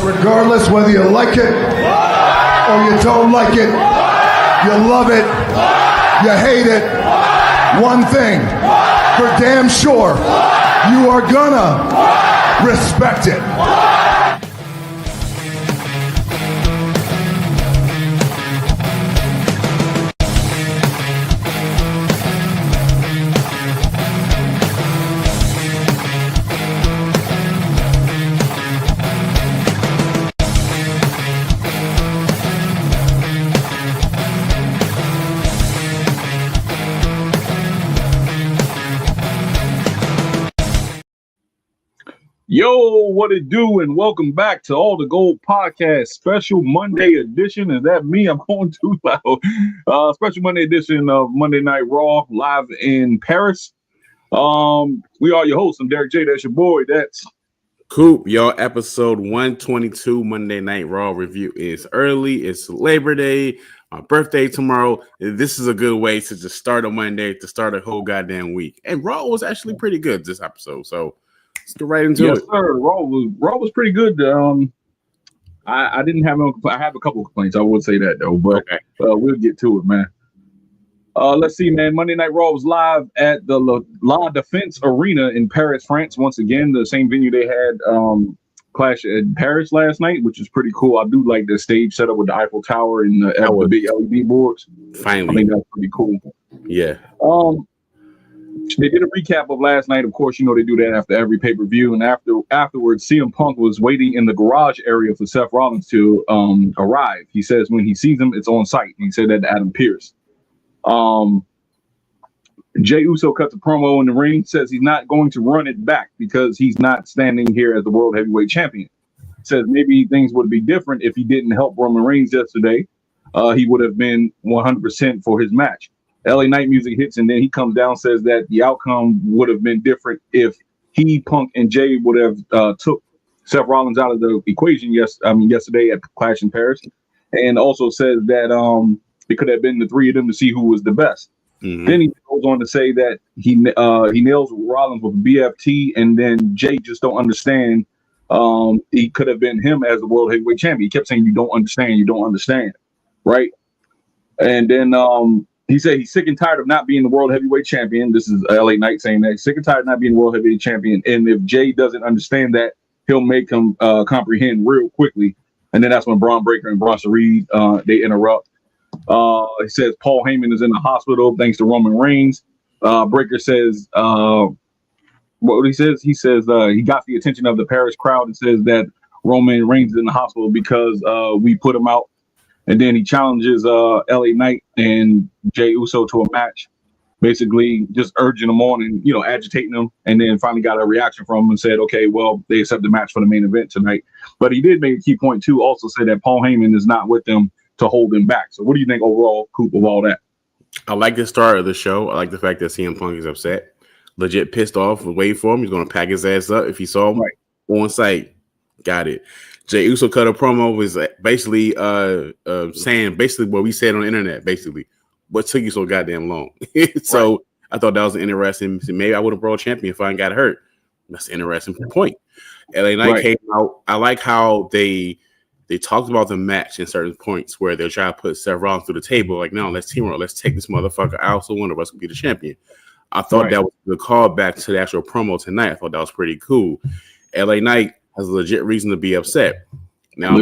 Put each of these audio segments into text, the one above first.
Regardless whether you like it or you don't like it, you love it, you hate it, one thing for damn sure, you are gonna respect it. Yo, what it do, and welcome back to All the Gold Podcast Special Monday edition. Is that me? I'm going too loud. Special Monday edition of Monday Night Raw, live in Paris. We are your hosts. I'm Derek J. That's your boy. That's Coop. Y'all, episode 122 Monday Night Raw review is early. It's Labor Day, my birthday tomorrow. This is a good way to just start a Monday, to start a whole goddamn week. And Raw was actually pretty good this episode, so let's get right into it. Yes, sir. Raw was pretty good. I didn't have I have a couple of complaints. I would say that though, but okay. We'll get to it, man. Let's see, man. Monday Night Raw was live at the La Défense Arena in Paris, France. Once again, the same venue they had Clash in Paris last night, which is pretty cool. I do like the stage setup with the Eiffel Tower and the big LED boards. Finally, I think that's pretty cool. Yeah. They did a recap of last night. Of course, you know they do that after every pay-per-view. And afterwards, CM Punk was waiting in the garage area for Seth Rollins to arrive. He says when he sees him, it's on site. He said that to Adam Pearce. Jey Uso cuts a promo in the ring, says he's not going to run it back because he's not standing here as the World Heavyweight Champion. Says maybe things would be different if he didn't help Roman Reigns yesterday. He would have been 100% for his match. LA Knight music hits, and then he comes down, says that the outcome would have been different if he, Punk, and Jay would have took Seth Rollins out of the equation yesterday at Clash in Paris, and also says that it could have been the three of them to see who was the best. Mm-hmm. Then he goes on to say that he nails Rollins with BFT, and then Jay just don't understand. He could have been him as the World Heavyweight Champion. He kept saying, you don't understand, right? And then he said he's sick and tired of not being the World Heavyweight Champion. This is LA Knight saying that he's sick and tired of not being the World Heavyweight Champion. And if Jay doesn't understand that, he'll make him comprehend real quickly. And then that's when Bron Breakker and Bronson Reed, they interrupt. He says Paul Heyman is in the hospital thanks to Roman Reigns. Breakker says, what he says? He says he got the attention of the Paris crowd and says that Roman Reigns is in the hospital because we put him out. And then he challenges LA Knight and Jey Uso to a match, basically just urging them on and, agitating them. And then finally got a reaction from him and said, okay, well, they accept the match for the main event tonight. But he did make a key point, too, also said that Paul Heyman is not with them to hold them back. So what do you think overall, Coop, of all that? I like the start of the show. I like the fact that CM Punk is upset, legit pissed off, was waiting for him. He's going to pack his ass up if he saw him on site. Got it. Jey Uso cut a promo, was basically saying basically what we said on the internet, basically. What took you so goddamn long? So I thought that was an interesting. Maybe I would have brought champion if I hadn't got hurt. That's an interesting point. LA Knight came out. I like how they talked about the match in certain points where they're trying to put Seth Rollins through the table. Like, no, let's team up. Let's take this motherfucker out so one of us can be the champion. I thought that was the call back to the actual promo tonight. I thought that was pretty cool. LA Knight has a legit reason to be upset. Now,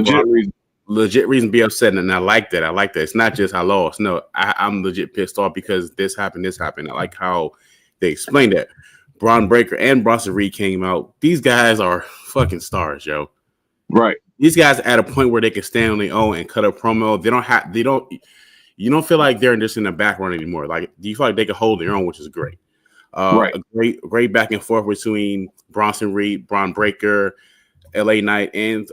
legit reason to be upset, and I like that. I like that. It's not just I lost. No, I'm legit pissed off because this happened. I like how they explained that. Bron Breakker and Bronson Reed came out. These guys are fucking stars, yo. Right. These guys are at a point where they can stand on their own and cut a promo. You don't feel like they're just in the background anymore. Like, you feel like they can hold their own, which is great. A great back and forth between Bronson Reed, Bron Breakker, LA Knight, and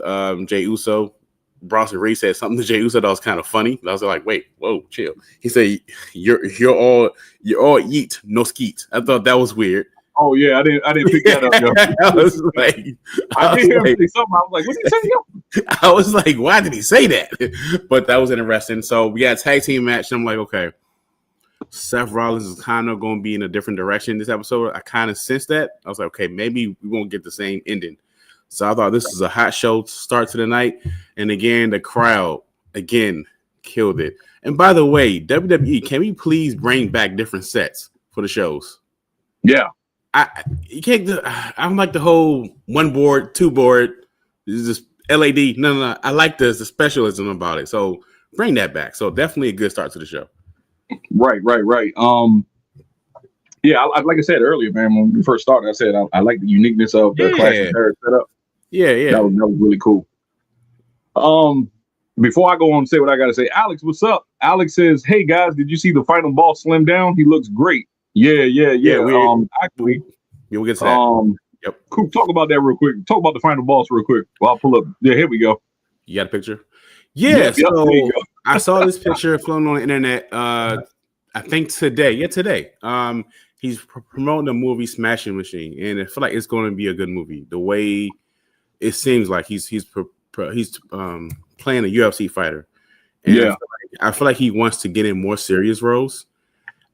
Jey Uso. Bronson Reed said something to Jey Uso that was kind of funny. I was like, wait, whoa, chill. He said, "You're all yeet, no skeet." I thought that was weird. Oh yeah, I didn't pick that up. Yo. I was like, I did hear him say something. I was like, what did he say? Yo? I was like, why did he say that? But that was interesting. So we got a tag team match, and I'm like, okay, Seth Rollins is kind of going to be in a different direction this episode. I kind of sensed that. I was like, okay, maybe we won't get the same ending. So I thought this was a hot show start to the night. And again, the crowd, killed it. And by the way, WWE, can we please bring back different sets for the shows? Yeah. You can't do, I don't like the whole one board, two board. This is just LAD. No. I like the specialism about it. So bring that back. So definitely a good start to the show. Right. Yeah, like I said earlier, man, when we first started, I said I like the uniqueness of the Clash of Paris setup. Yeah. That was really cool. Before I go on and say what I got to say, Alex, what's up? Alex says, "Hey guys, did you see the final boss slim down? He looks great." Yeah. Actually, we'll get to that. Yep. Cool. Talk about that real quick. Talk about the final boss real quick. Well, I'll pull up. Yeah, here we go. You got a picture? Yeah. So I saw this picture floating on the internet. I think today. Yeah, today. He's promoting the movie Smashing Machine, and I feel like it's going to be a good movie. The way it seems like he's playing a UFC fighter, and I feel like he wants to get in more serious roles,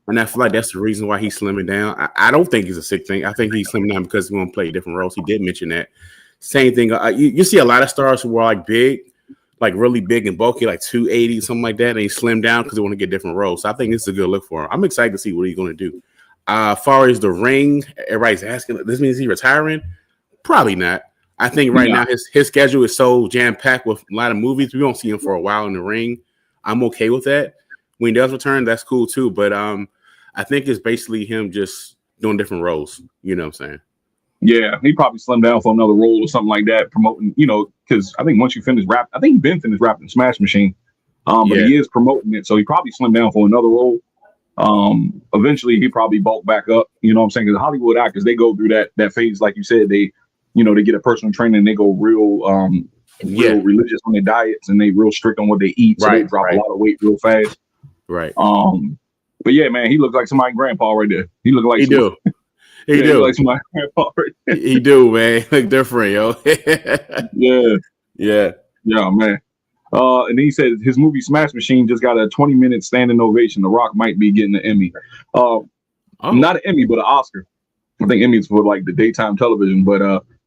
and I feel like that's the reason why he's slimming down. I don't think it's a sick thing. I think he's slimming down because he want to play different roles. He did mention that. Same thing. You see a lot of stars who are like big, like really big and bulky, like 280, something like that, and he slim down because they want to get different roles. So I think it's a good look for him. I'm excited to see what he's going to do. As far as the ring, everybody's asking, this means he's retiring? Probably not. I think right now his schedule is so jam-packed with a lot of movies. We won't see him for a while in the ring. I'm okay with that. When he does return, that's cool too. But I think it's basically him just doing different roles. You know what I'm saying? Yeah, he probably slimmed down for another role or something like that, promoting, because I think once you finish rap, I think he's been finished rapping Smash Machine. But he is promoting it, so he probably slimmed down for another role. Eventually he probably bulk back up, you know what I'm saying? Because Hollywood actors, they go through that phase, like you said, they get a personal trainer and they go real religious on their diets and they real strict on what they eat, so they drop a lot of weight real fast. Right. But yeah, man, he looks like somebody's grandpa right there. He look like he do like somebody's grandpa right there. He do, man. Look different, yo. Yeah, man. And then he said his movie Smash Machine just got a 20-minute standing ovation. The Rock might be getting an Emmy. Not an Emmy, but an Oscar. I think Emmys for like the daytime television, but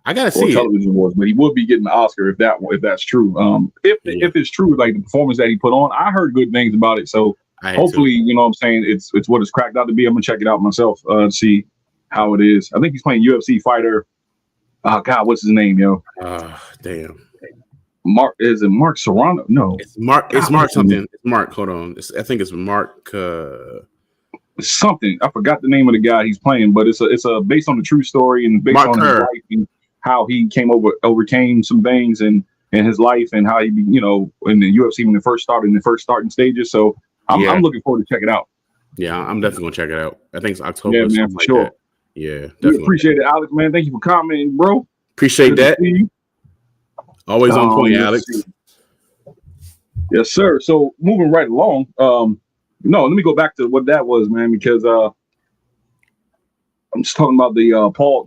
I gotta see television awards. But he would be getting an Oscar if that's true. If it's true, like the performance that he put on, I heard good things about it. So hopefully, you know what I'm saying, it's what it's cracked out to be. I'm gonna check it out myself, see how it is. I think he's playing UFC fighter. God, what's his name, yo? Damn. Mark, is it Mark Serrano? No, it's Mark. It's Mark something. It's Mark. Hold on. I think it's Mark. Something. I forgot the name of the guy he's playing, but it's a based on the true story and based on his life and how he overcame some things in his life and how he, in the UFC when it first started in the first starting stages. So I'm looking forward to check it out. Yeah, I'm definitely gonna check it out. I think it's October. Yeah, man, for sure. That. Yeah, definitely. We appreciate it, Alex. Man, thank you for commenting, bro. Appreciate that. Always on point, Alex. Yes, sir. So moving right along. No, let me go back to what that was, man, because I'm just talking about the whole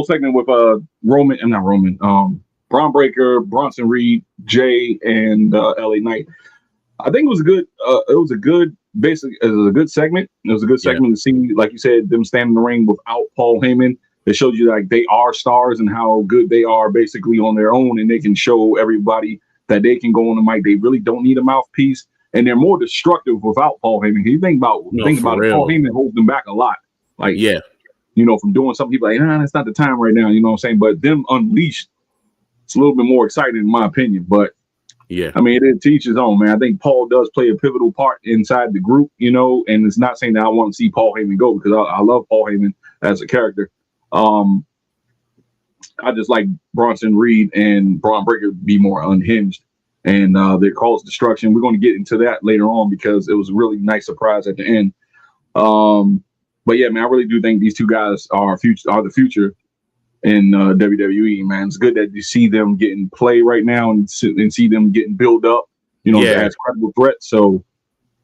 segment with Bron Breakker, Bronson Reed, Jey, and LA Knight. I think it was a good segment. It was a good segment to see, like you said, them stand in the ring without Paul Heyman. It showed you like they are stars and how good they are basically on their own, and they can show everybody that they can go on the mic. They really don't need a mouthpiece, and they're more destructive without Paul Heyman. You think about it, Paul Heyman holds them back a lot. Like, from doing something, people like, it's not the time right now. You know what I'm saying? But them unleashed, it's a little bit more exciting in my opinion. But I mean, it teaches his own, man. I think Paul does play a pivotal part inside the group, and it's not saying that I want to see Paul Heyman go because I love Paul Heyman as a character. I just like Bronson Reed and Bron Breakker be more unhinged, and their cause destruction. We're going to get into that later on because it was a really nice surprise at the end. But yeah, man, I really do think these two guys are the future in WWE. Man, it's good that you see them getting play right now and see them getting built up, as credible threats. So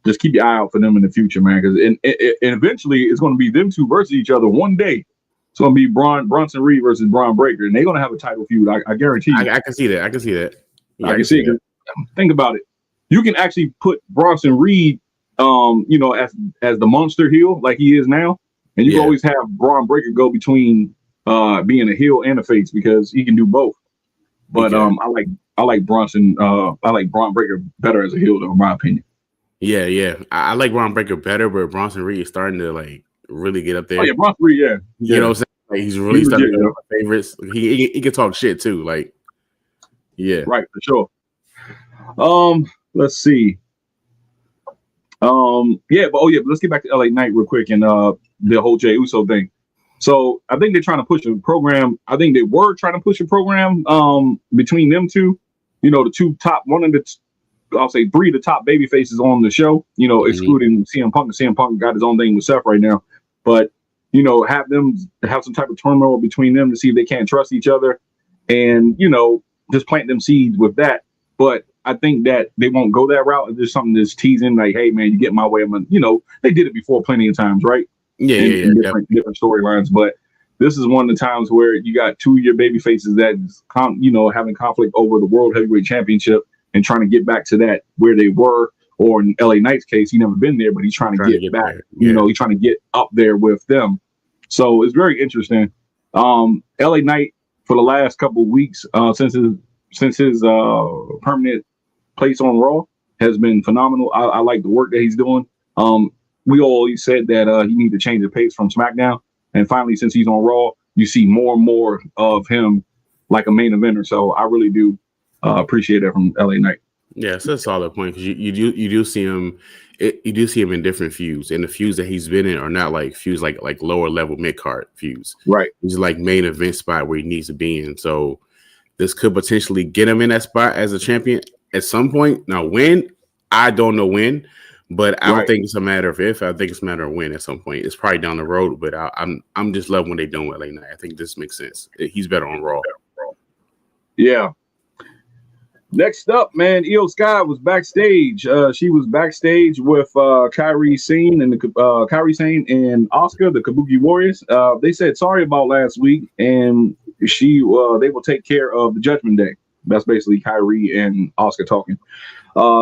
just keep your eye out for them in the future, man, because and eventually it's going to be them two versus each other one day. It's going to be Bronson Reed versus Bron Breakker, and they're going to have a title feud. I guarantee you. I can see that. Yeah, I can see it. Think about it. You can actually put Bronson Reed, as the monster heel like he is now, and you can always have Bron Breakker go between being a heel and a face because he can do both. But I like Bronson. I like Bron Breakker better as a heel, though, in my opinion. Yeah. I like Bron Breakker better, but Bronson Reed is starting to like really get up there. Oh yeah, Bronson Reed. Yeah, you know what I'm saying? Like, he's really starting to be my favorites. He can talk shit too. Like, yeah, right, for sure. Let's see. But let's get back to LA Knight real quick and the whole Jey Uso thing. So I think they're trying to push a program. I think they were trying to push a program between them two. You know, the two top, I'll say three of the top baby faces on the show, you know, excluding CM Punk. CM Punk got his own thing with Seth right now. But, you know, have some type of turmoil between them to see if they can't trust each other and, you know, just plant them seeds with that. But I think that they won't go that route. There's something that's teasing like, hey, man, you get my way. You know, they did it before plenty of times, right? Yeah. Different storylines. But this is one of the times where you got two of your baby faces that's, you know, having conflict over the World Heavyweight Championship and trying to get back to that where they were, or in LA Knight's case, he never been there, but he's trying to get back. Yeah. You know, he's trying to get up there with them. So it's very interesting. LA Knight for the last couple of weeks, since his permanent place on Raw has been phenomenal. I like the work that he's doing. We always said that he needed to change the pace from SmackDown, and finally, since he's on Raw, you see more and more of him like a main eventer. So I really do appreciate it from LA Knight. Yeah, it's a solid point because you do see him. You do see him in different feuds, and the feuds that he's been in are not like feuds like lower level mid card feuds. Right, he's like main event spot where he needs to be in. So this could potentially get him in that spot as a champion at some point. Now, when I don't know when, but I don't think it's a matter of if. I think it's a matter of when at some point. It's probably down the road, but I'm just loving what they're doing with LA Knight. I think this makes sense. He's better on Raw. Yeah. Next up, man, Iyo Sky was backstage. She was backstage with Kairi Sane and Asuka, the Kabuki Warriors. They said sorry about last week, and they will take care of the Judgment Day. That's basically Kairi and Asuka talking.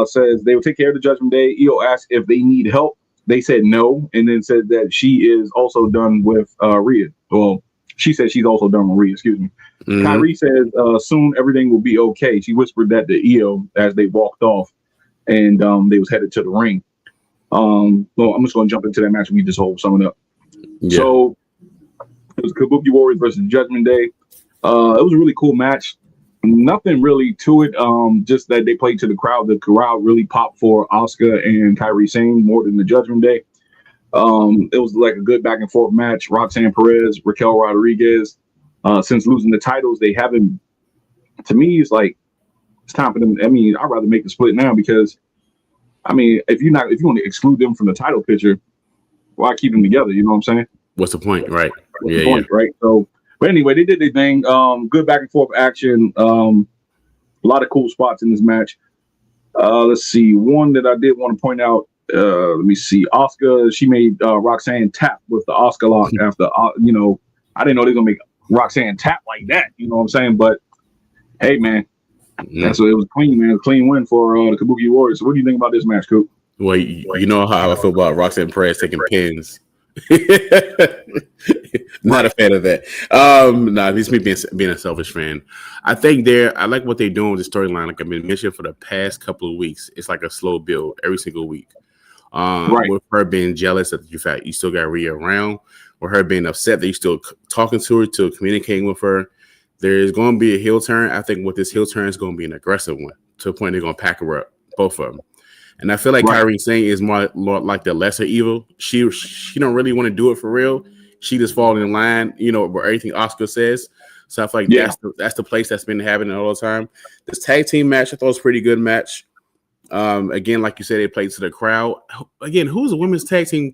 Says they will take care of the Judgment Day. Iyo asked if they need help. They said no, and then said that she is also done with Rhea. Well, she said she's also done with Rhea. Excuse me. Mm-hmm. Kairi says soon everything will be okay. She whispered that to Iyo as they walked off, and they was headed to the ring. Well, I'm just going to jump into that match and we just hold something up. Yeah. So it was Kabuki Warriors versus Judgment Day. It was a really cool match. Nothing really to it. Just that they played to the crowd. The crowd really popped for Asuka and Kairi Sane more than the Judgment Day. It was like a good back and forth match. Roxanne Perez, Raquel Rodriguez. Since losing the titles, they haven't. To me, it's like it's time for them. I mean, I'd rather make the split now because, I mean, if you want to exclude them from the title picture, why keep them together? You know what I'm saying? What's the point, right? What's the point, right? So, but anyway, they did their thing. Good back and forth action. A lot of cool spots in this match. Let's see. One that I did want to point out. Let me see. Asuka, she made Roxanne tap with the Asuka lock after. I didn't know they were gonna make Roxanne tap like that, you know what I'm saying? But hey, man, that's what it was clean, man. Clean win for the Kabuki Warriors. So what do you think about this match, Coop? Well, you know how I feel about Roxanne Perez taking pins. Not a fan of that. This is me being a selfish fan. I think I like what they're doing with the storyline. Like I've been mentioning for the past couple of weeks, it's like a slow build every single week. With her being jealous that you still got Rhea around, or her being upset that you're still talking to her, to communicating with her. There is going to be a heel turn. I think with this heel turn is going to be an aggressive one, to a point they're going to pack her up, both of them. And I feel like Kairi Sane is more like the lesser evil. She don't really want to do it for real. She just falls in line, where everything Asuka says. So I feel like that's the place that's been happening all the time. This tag team match, I thought was a pretty good match. Again, like you said, they played to the crowd. Again, who has women's tag team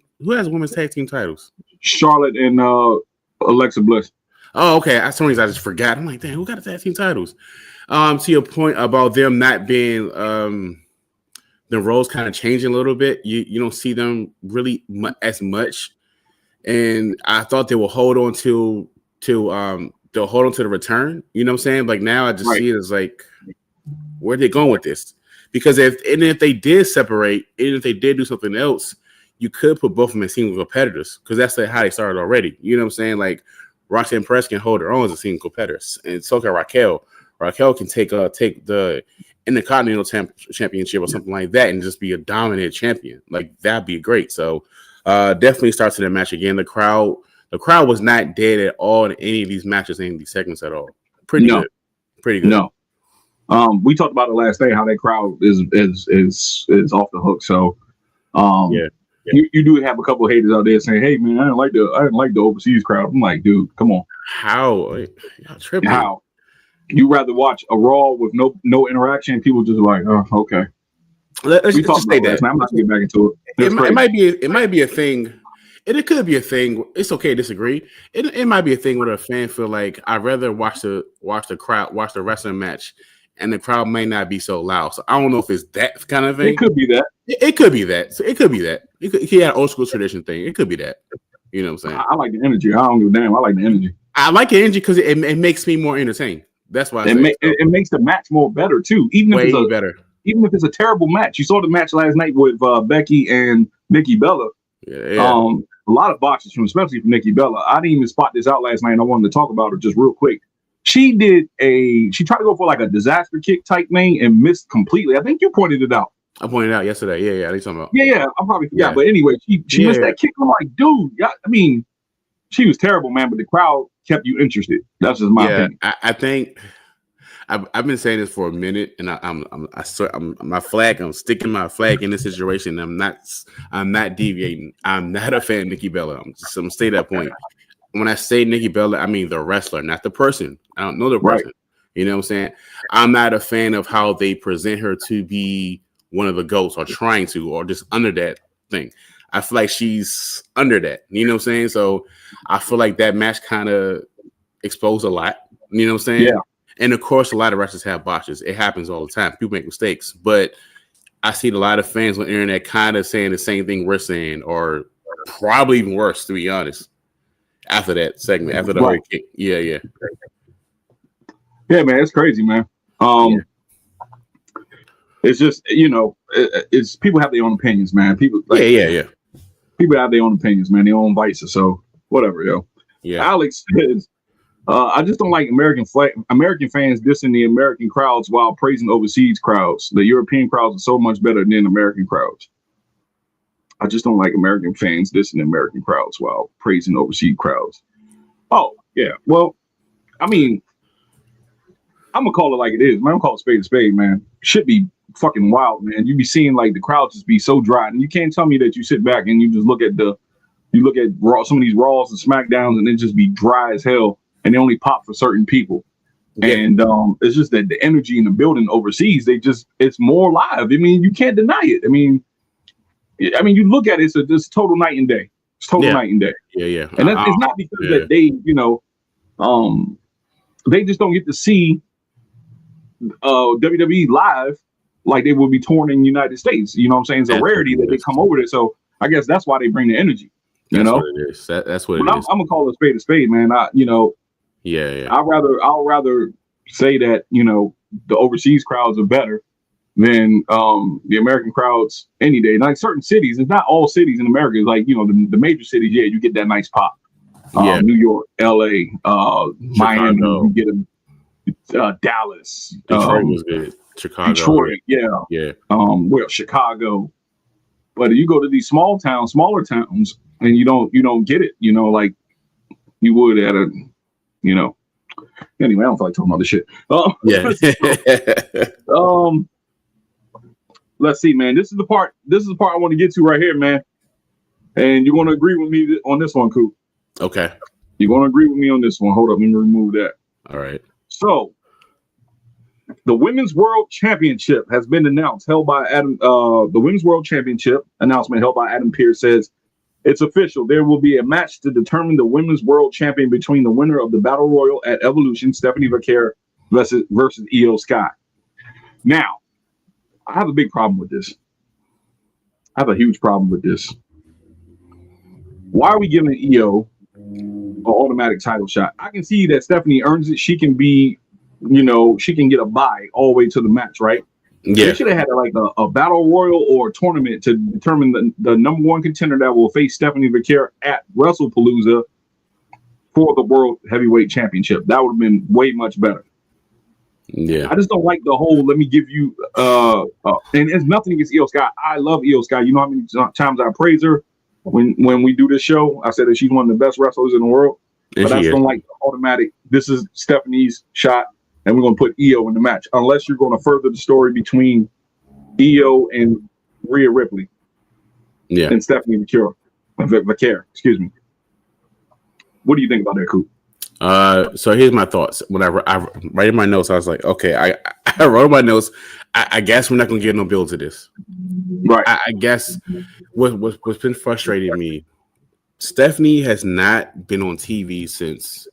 titles? Charlotte and Alexa Bliss. Oh, okay. For some reason I just forgot. I'm like, damn, who got the tag team titles? To your point about them not being the roles kind of changing a little bit. You don't see them really as much. And I thought they will hold on to they'll hold on to the return. You know what I'm saying? Like now I just see it as like, where are they going with this? Because if they did separate, and if they did do something else, you could put both of them as single competitors because that's how they started already. You know what I'm saying? Like Roxanne Perez can hold her own as a single competitor, and so can Raquel. Raquel can take the Intercontinental Championship or something like that and just be a dominant champion. Like, that'd be great. So definitely starts in the match again. The crowd was not dead at all in any of these matches, any of these segments at all. Pretty good. No. We talked about it last day, how that crowd is off the hook. So you do have a couple of haters out there saying, "Hey man, I didn't like the overseas crowd." I'm like, dude, come on. How? Y'all tripping. How? You rather watch a Raw with no interaction? People just like, oh, okay. Let's just say that. I'm not gonna get back into it. It might be a thing. It could be a thing. It's okay to disagree. It might be a thing where a fan feel like I'd rather watch the wrestling match, and the crowd may not be so loud. So I don't know if it's that kind of thing. It could be that. It could be that. So it could be that. He had an old school tradition thing. It could be that. You know what I'm saying? I like the energy. I don't give a damn. I like the energy. I like the energy because it makes me more entertained. That's why it makes the match more better too. Even if it's a terrible match. You saw the match last night with Becky and Nikki Bella. Yeah. A lot of botches especially from Nikki Bella. I didn't even spot this out last night, and I wanted to talk about it just real quick. She tried to go for like a disaster kick type thing and missed completely. I think you pointed it out. I pointed it out yesterday. Yeah. I think talking about. Yeah. I probably forgot. Yeah. But anyway, she missed that kick. I'm like, dude, I mean, she was terrible, man, but the crowd kept you interested. That's just my opinion. I think I've been saying this for a minute, and I'm sticking my flag in this situation. I'm not deviating. I'm not a fan of Nikki Bella. I'm gonna say that point. When I say Nikki Bella, I mean the wrestler, not the person. I don't know the person. Right. You know what I'm saying? I'm not a fan of how they present her to be one of the GOATs or trying to, or just under that thing. I feel like she's under that. You know what I'm saying? So I feel like that match kind of exposed a lot. You know what I'm saying? Yeah. And of course, a lot of wrestlers have botches. It happens all the time. People make mistakes. But I see a lot of fans on the internet kind of saying the same thing we're saying, or probably even worse, to be honest, after that segment, after the whole kick. Yeah. Yeah, man, it's crazy, man. It's just, it's people have their own opinions, man. People People have their own opinions, man, their own vices. So whatever, yo. Yeah. Alex says, I just don't like American fans dissing the American crowds while praising overseas crowds. The European crowds are so much better than American crowds. I just don't like American fans dissing the American crowds while praising overseas crowds. Oh, yeah. Well, I mean, I'm going to call it like it is, man. I'm going to call it a spade, man. Should be fucking wild, man. You be seeing like the crowd just be so dry. And you can't tell me that you sit back and you just look at Raw, some of these Raws and SmackDowns, and it just be dry as hell. And they only pop for certain people. Yeah. And it's just that the energy in the building overseas, it's more live. I mean, you can't deny it. I mean, you look at it, it's total night and day. It's total night and day. Yeah. And it's not because that they, they just don't get to see WWE live like they would be touring in the United States. You know what I'm saying? It's a rarity that they come over there. So I guess that's why they bring the energy. That's what it is. That's what it is. I'm gonna call it a spade, man. Yeah. I'll rather say that, the overseas crowds are better than the American crowds any day. Like certain cities, it's not all cities in America. It's like, the major cities, you get that nice pop. New York, LA, Miami, you get Dallas. Detroit was good. Chicago. Detroit, yeah. Chicago. But you go to these smaller towns, and you don't get it, like you would at a, Anyway, I don't feel like talking about this shit. Let's see, man. This is the part I want to get to right here, man. And you're going to agree with me on this one, Coop. Okay. You're going to agree with me on this one. Hold up, let me remove that. All right. So, the Women's World Championship has been announced, held by Adam. The Women's World Championship announcement held by Adam Pearce says, it's official. There will be a match to determine the Women's World Champion between the winner of the Battle Royal at Evolution, Stephanie Vaquer, versus Iyo Sky. Now, I have a big problem with this. I have a huge problem with this. Why are we giving Iyo an automatic title shot? I can see that Stephanie earns it. She can be, she can get a bye all the way to the match, right? Yeah. They should have had like a battle royal or a tournament to determine the number one contender that will face Stephanie Vaquer at Wrestlepalooza for the World Heavyweight Championship. That would have been way much better. Yeah. I just don't like the whole, let me give you, and it's nothing against Iyo Sky. I love Iyo Sky. You know how many times I praise her when we do this show? I said that she's one of the best wrestlers in the world. And but I just don't like the automatic, this is Stephanie's shot, and we're going to put Iyo in the match. Unless you're going to further the story between Iyo and Rhea Ripley. Yeah. And Stephanie Vaquer, excuse me. What do you think about that, Coop? So here's my thoughts. When I write in my notes, I was like, okay, I wrote in my notes. I guess we're not gonna get no build to this, right? I guess what's been frustrating me. Stephanie has not been on TV since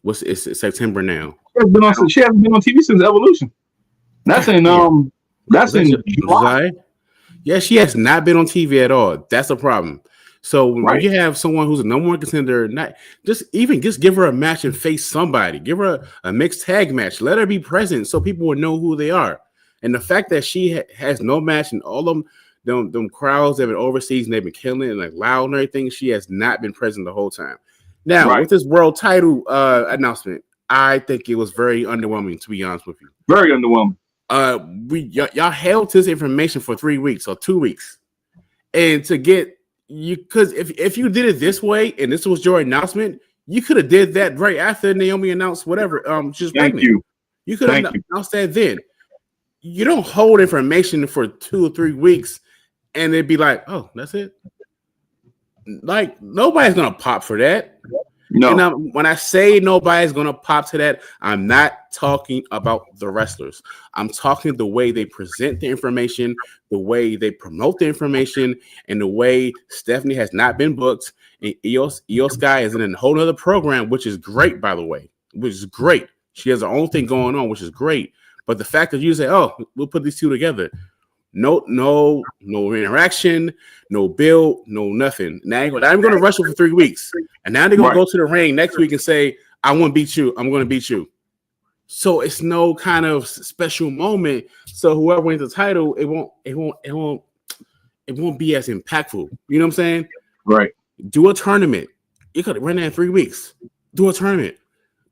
it's September now. She hasn't been on TV since Evolution. That's in July. Yeah, she has not been on TV at all. That's a problem. So when you have someone who's a number one contender, just give her a match and face somebody. Give her a mixed tag match. Let her be present so people will know who they are. And the fact that she has no match and all of them crowds that have been overseas and they've been killing it and like loud and everything, she has not been present the whole time. Now with this world title announcement, I think it was very underwhelming, to be honest with you. Very underwhelming. Y'all held to this information for 3 weeks or 2 weeks, and to get because if you did it this way and this was your announcement, you could have did that right after Naomi announced whatever. She's pregnant. You could have announced that then. You don't hold information for 2 or 3 weeks and it'd be like, oh, that's it. Like nobody's gonna pop for that. No. And when I say nobody's gonna pop to that, I'm not talking about the wrestlers. I'm talking the way they present the information, the way they promote the information, and the way Stephanie has not been booked. And Iyo Sky is in a whole other program, which is great, by the way, which is great. She has her own thing going on, which is great. But the fact that you say, "Oh, we'll put these two together," no interaction, no build, no nothing. Now I'm going to wrestle for 3 weeks, and now they're going to go to the ring next week and say, "I want to beat you. I'm going to beat you." So it's no kind of special moment. So whoever wins the title, it won't be as impactful. You know what I'm saying? Right. Do a tournament. You could run that in 3 weeks. Do a tournament.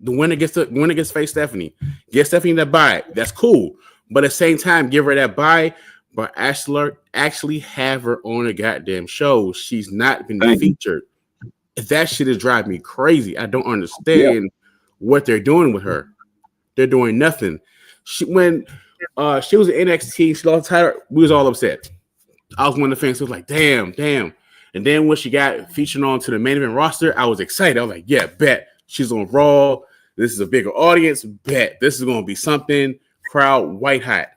The winner gets to face Stephanie. Get Stephanie that bye. That's cool. But at the same time, give her that bye. But actually have her on a goddamn show. She's not been featured. That shit is driving me crazy. I don't understand what they're doing with her. They're doing nothing. When she was in NXT, she lost the title, we was all upset. I was one of the fans who was like, damn. And then when she got featured on to the main event roster, I was excited. I was like, yeah, bet. She's on Raw. This is a bigger audience. Bet. This is going to be something. Crowd white hot.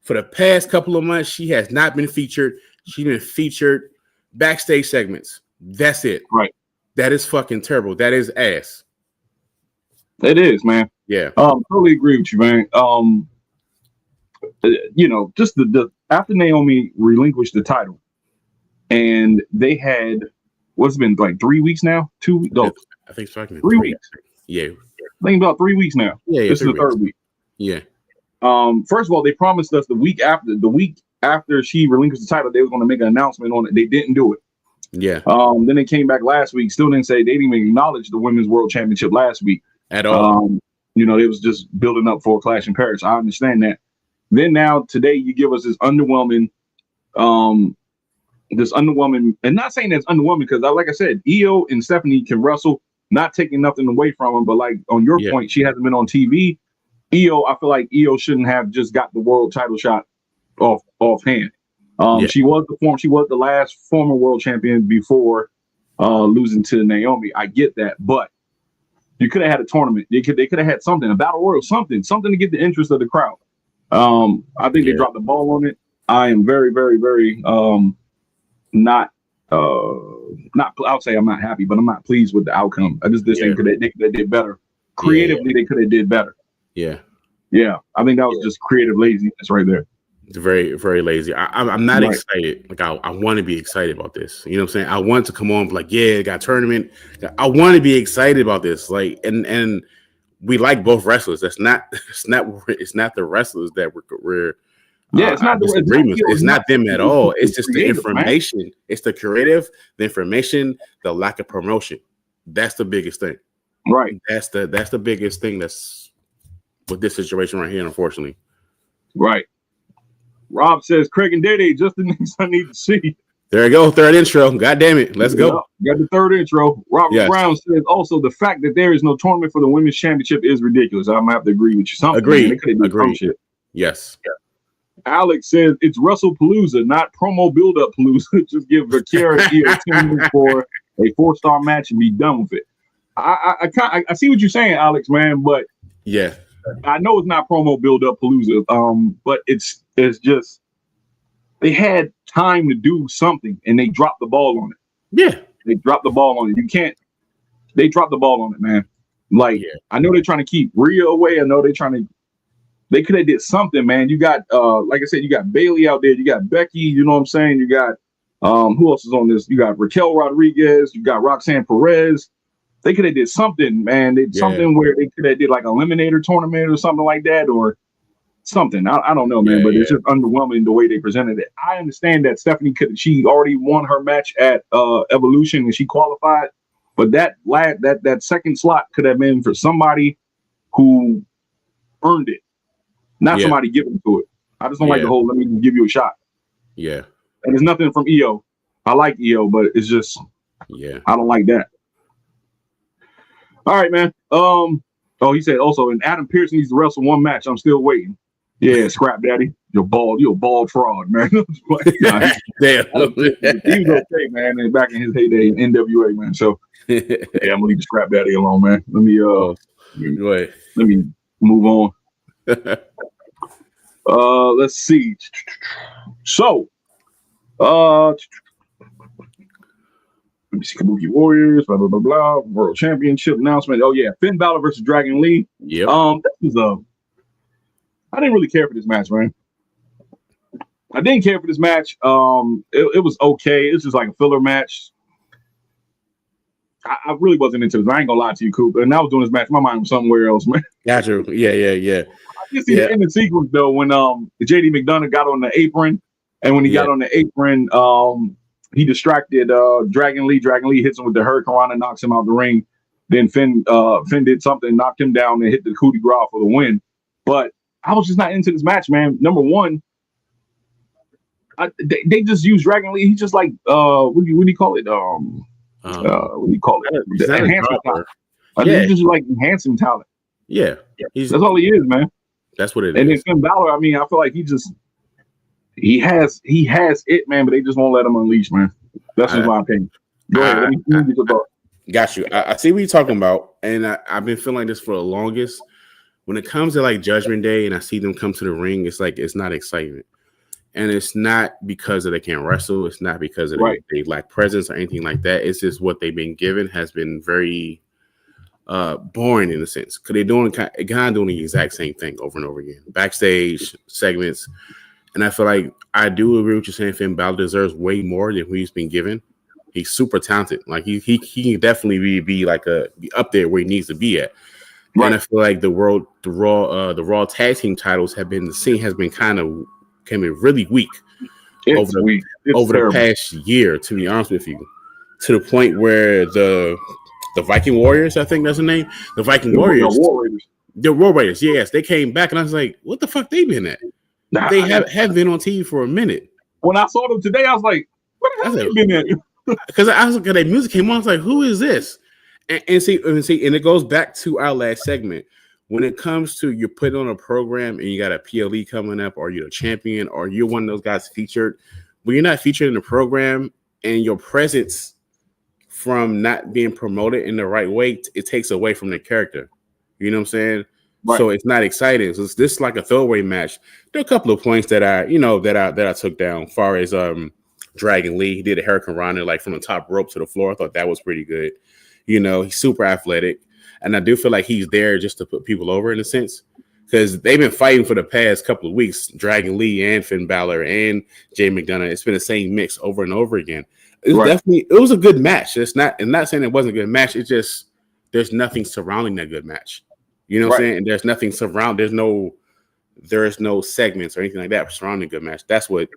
For the past couple of months, she has not been featured. She's been featured backstage segments. That's it. Right. That is fucking terrible. That is ass. It is, man. Yeah. Totally agree with you, man. Just the after Naomi relinquished the title, and they had what's been like 3 weeks now? 2 weeks? No, I think it's fucking 3 weeks. Yeah. I think about 3 weeks now. Yeah. This is the third week. Yeah. First of all, they promised us the week after she relinquished the title, they were going to make an announcement on it. They didn't do it. Yeah. Then they came back last week, still didn't say, they didn't even acknowledge the Women's World Championship last week at all. It was just building up for a clash in Paris. I understand that. Then now today you give us this underwhelming, and not saying that's underwhelming because like I said, Iyo and Stephanie can wrestle, not taking nothing away from them. But like on your point, she hasn't been on TV. Iyo, I feel like Iyo shouldn't have just got the world title shot offhand. She was the last former world champion before losing to Naomi. I get that, but you could have had a tournament. They could have had something, a battle royal, something to get the interest of the crowd. I think they dropped the ball on it. I am very, very, very not. I'll say I'm not happy, but I'm not pleased with the outcome. I just think they did better. Creatively, they could have did better. Yeah. I think that was just creative laziness right there. It's very, very lazy. I'm not excited. Like I want to be excited about this. You know what I'm saying? I want to come on like, yeah, got a tournament. I want to be excited about this. Like, and we like both wrestlers. It's not the wrestlers that we're it's not the agreements. It's not them at all. It's just the information. Man. It's the creative, the information, the lack of promotion. That's the biggest thing. Right. That's the biggest thing that's with this situation right here, unfortunately. Right. Rob says Craig and Dede just the next I need to see. There you go. Third intro. God damn it. Let's go. Got the third intro. Robert Brown says also the fact that there is no tournament for the women's championship is ridiculous. I'm gonna have to agree with you. Agreed. Shit. Yes. Yeah. Alex says it's Wrestlepalooza, not promo build-up palooza. Just give Vaquer and Iyo 10 minutes for a 4-star match and be done with it. I see what you're saying, Alex, man, but yeah, I know it's not promo build-up palooza. But it's just they had time to do something and they dropped the ball on it. Yeah, they dropped the ball on it. They dropped the ball on it, man. Like I know they're trying to keep Rhea away. I know they're trying to. They could have did something, man. You got, like I said, you got Bailey out there. You got Becky. You know what I'm saying? You got, who else is on this? You got Raquel Rodriguez. You got Roxanne Perez. They could have did something, man. Something where they could have did like an eliminator tournament or something like that, or something. I don't know, man. But it's just underwhelming the way they presented it. I understand that Stephanie she already won her match at Evolution and she qualified, but that second slot could have been for somebody who earned it. Not somebody giving to it. I just don't like the whole let me give you a shot. Yeah. And there's nothing from Iyo. I like Iyo, but it's just I don't like that. All right, man. He said also, and Adam Pearce needs to wrestle one match. I'm still waiting. Yeah, scrap daddy. You're a bald fraud, man. Damn. He was okay, man. And back in his heyday in NWA, man. So I'm gonna leave the scrap daddy alone, man. Let me let me move on. Let's see. So, let me see. Kabuki Warriors, blah blah blah blah. World Championship announcement. Oh yeah, Finn Bálor versus Dragon Lee. Yeah. I didn't really care for this match, man. I didn't care for this match. It was okay. It's just like a filler match. I really wasn't into this. I ain't gonna lie to you, Coop. And I was doing this match. My mind was somewhere else, man. Gotcha. Yeah. I did see the ending sequence though when JD McDonagh got on the apron, and when he got on the apron, he distracted Dragon Lee. Dragon Lee hits him with the Hurricane and knocks him out the ring. Then Finn did something, knocked him down, and hit the coup de grace for the win. But I was just not into this match, man. Number one, they just use Dragon Lee. He's just like what do you call it? What do you call it? Enhancing talent. He's just like enhancing talent. Yeah. That's all he is, man. That's what it is. And then Finn Bálor, I mean, I feel like he has it, man, but they just won't let him unleash, man. That's just my opinion. Go ahead. Let me get your thought. Got you. I see what you're talking about, and I've been feeling like this for the longest. When it comes to like Judgment Day, and I see them come to the ring, it's like it's not excitement, and it's not because they can't wrestle. It's not because they lack presence or anything like that. It's just what they've been given has been very boring in a sense, because they're doing kind of doing the exact same thing over and over again, backstage segments. And I feel like I do agree with you saying Finn Bálor deserves way more than he's been given. He's super talented. Like he can definitely be up there where he needs to be at. Right. And I feel like the Raw tag team titles has been kind of really weak over the past year, to be honest with you, to the point where the Viking Warriors, I think that's the name, the Viking Warriors, the War Raiders, yes, they came back, and I was like, what the fuck they been at? They have been on TV for a minute. When I saw them today, I was like, what the hell have they been at? Because I was looking at their music came on, I was like, who is this? And see, and it goes back to our last segment. When it comes to you put on a program and you got a PLE coming up, or you're a champion, or you're one of those guys featured, when you're not featured in the program and your presence from not being promoted in the right way, it takes away from the character. You know what I'm saying? Right. So it's not exciting. So it's this like a throwaway match. There are a couple of points that I took down. As far as Dragon Lee, he did a Hurricane Rana like from the top rope to the floor. I thought that was pretty good. You know, he's super athletic, and I do feel like he's there just to put people over in a sense, because they've been fighting for the past couple of weeks. Dragon Lee and Finn Bálor and Jey McDonagh. It's been the same mix over and over again. It was a good match. I'm not saying it wasn't a good match. It's just there's nothing surrounding that good match. You know what I'm saying? And there's nothing there's no segments or anything like that surrounding a good match. That's what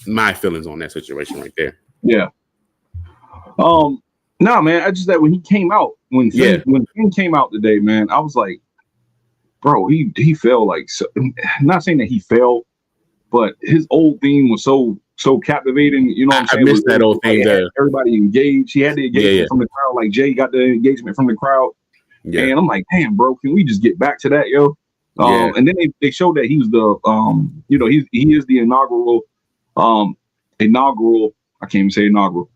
my feelings on that situation right there. Yeah. No, man. I just that when he came out, when Finn came out today, man, I was like, bro, he fell like. So, not saying that he fell, but his old theme was so captivating. You know what I'm saying? I missed that old thing there. Everybody engaged. He had the engagement from the crowd. Like Jay got the engagement from the crowd. Yeah. And I'm like, damn, bro, can we just get back to that, yo? And then they showed that he was the he is the inaugural I can't even say inaugural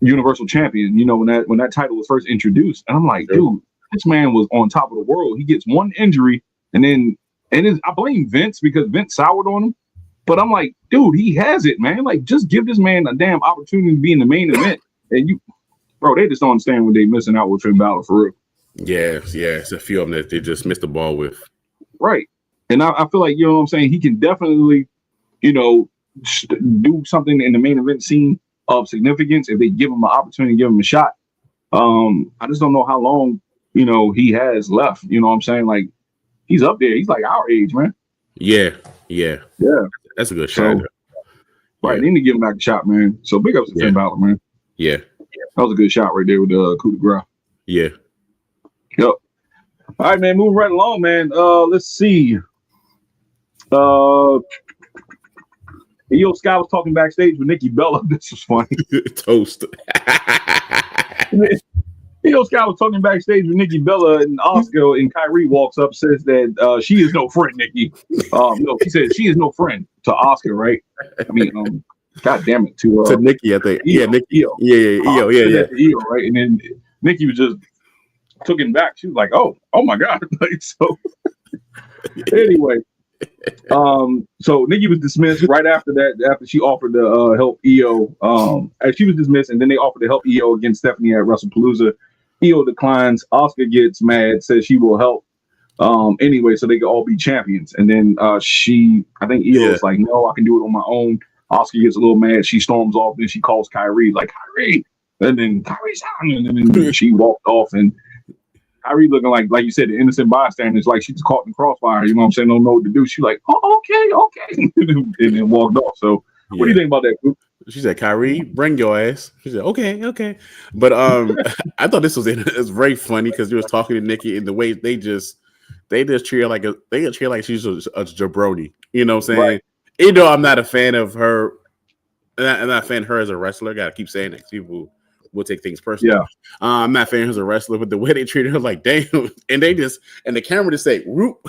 Universal Champion, you know, when that title was first introduced. And I'm like, dude, this man was on top of the world. He gets one injury and I blame Vince because Vince soured on him. But I'm like, dude, he has it, man. Like, just give this man a damn opportunity to be in the main event. And bro, they just don't understand when they missing out with Finn Bálor for real. Yeah, it's a few of them that they just missed the ball with. Right. And I feel like, you know what I'm saying, he can definitely, you know, do something in the main event scene of significance if they give him an opportunity, give him a shot. I just don't know how long, you know, he has left. You know what I'm saying? Like, he's up there. He's like our age, man. Yeah. That's a good shot. Right. They need to give him back a shot, man. So big ups to Finn Bálor, man. Yeah. That was a good shot right there with the coup de grace. Yeah. Yep. All right, man. Moving right along, man. Let's see. Iyo Sky was talking backstage with Nikki Bella. This was funny. Toast. Iyo Sky was talking backstage with Nikki Bella and Asuka, and Kyrie walks up, says that she is no friend, Nikki. No, he said she is no friend to Asuka, right? I mean, God damn it, to Nikki, I think. Yeah, Nikki. Iyo. Yeah. Iyo, right? And then Nikki was just took him back. She was like, "Oh my God!" Like, so. Anyway, so Nikki was dismissed right after that. After she offered to help Iyo, she was dismissed, and then they offered to help Iyo against Stephanie at Wrestlepalooza. Iyo declines. Asuka gets mad, says she will help anyway, so they can all be champions. And then I think Iyo is like, "No, I can do it on my own." Asuka gets a little mad. She storms off, and she calls Kyrie, like, "Kyrie," and then Kyrie's down, and then she walked off, and Kyrie looking like you said, the innocent bystander. It's like she just caught in the crossfire. You know what I'm saying? Don't know what to do. She's like, "Oh, okay," and then walked off. So, what do you think about that, Coop? She said, "Kyrie, bring your ass." She said, "Okay." But I thought this was very funny because he was talking to Nikki in the way they just treat her like she's a jabroni. You know what I'm saying? Right. Even though I'm not a fan of her, I'm not a fan of her as a wrestler. Gotta keep saying that. People will take things personally. Yeah. I'm not a fan of her as a wrestler, but the way they treated her, like, damn, and the camera just say, "Whoop."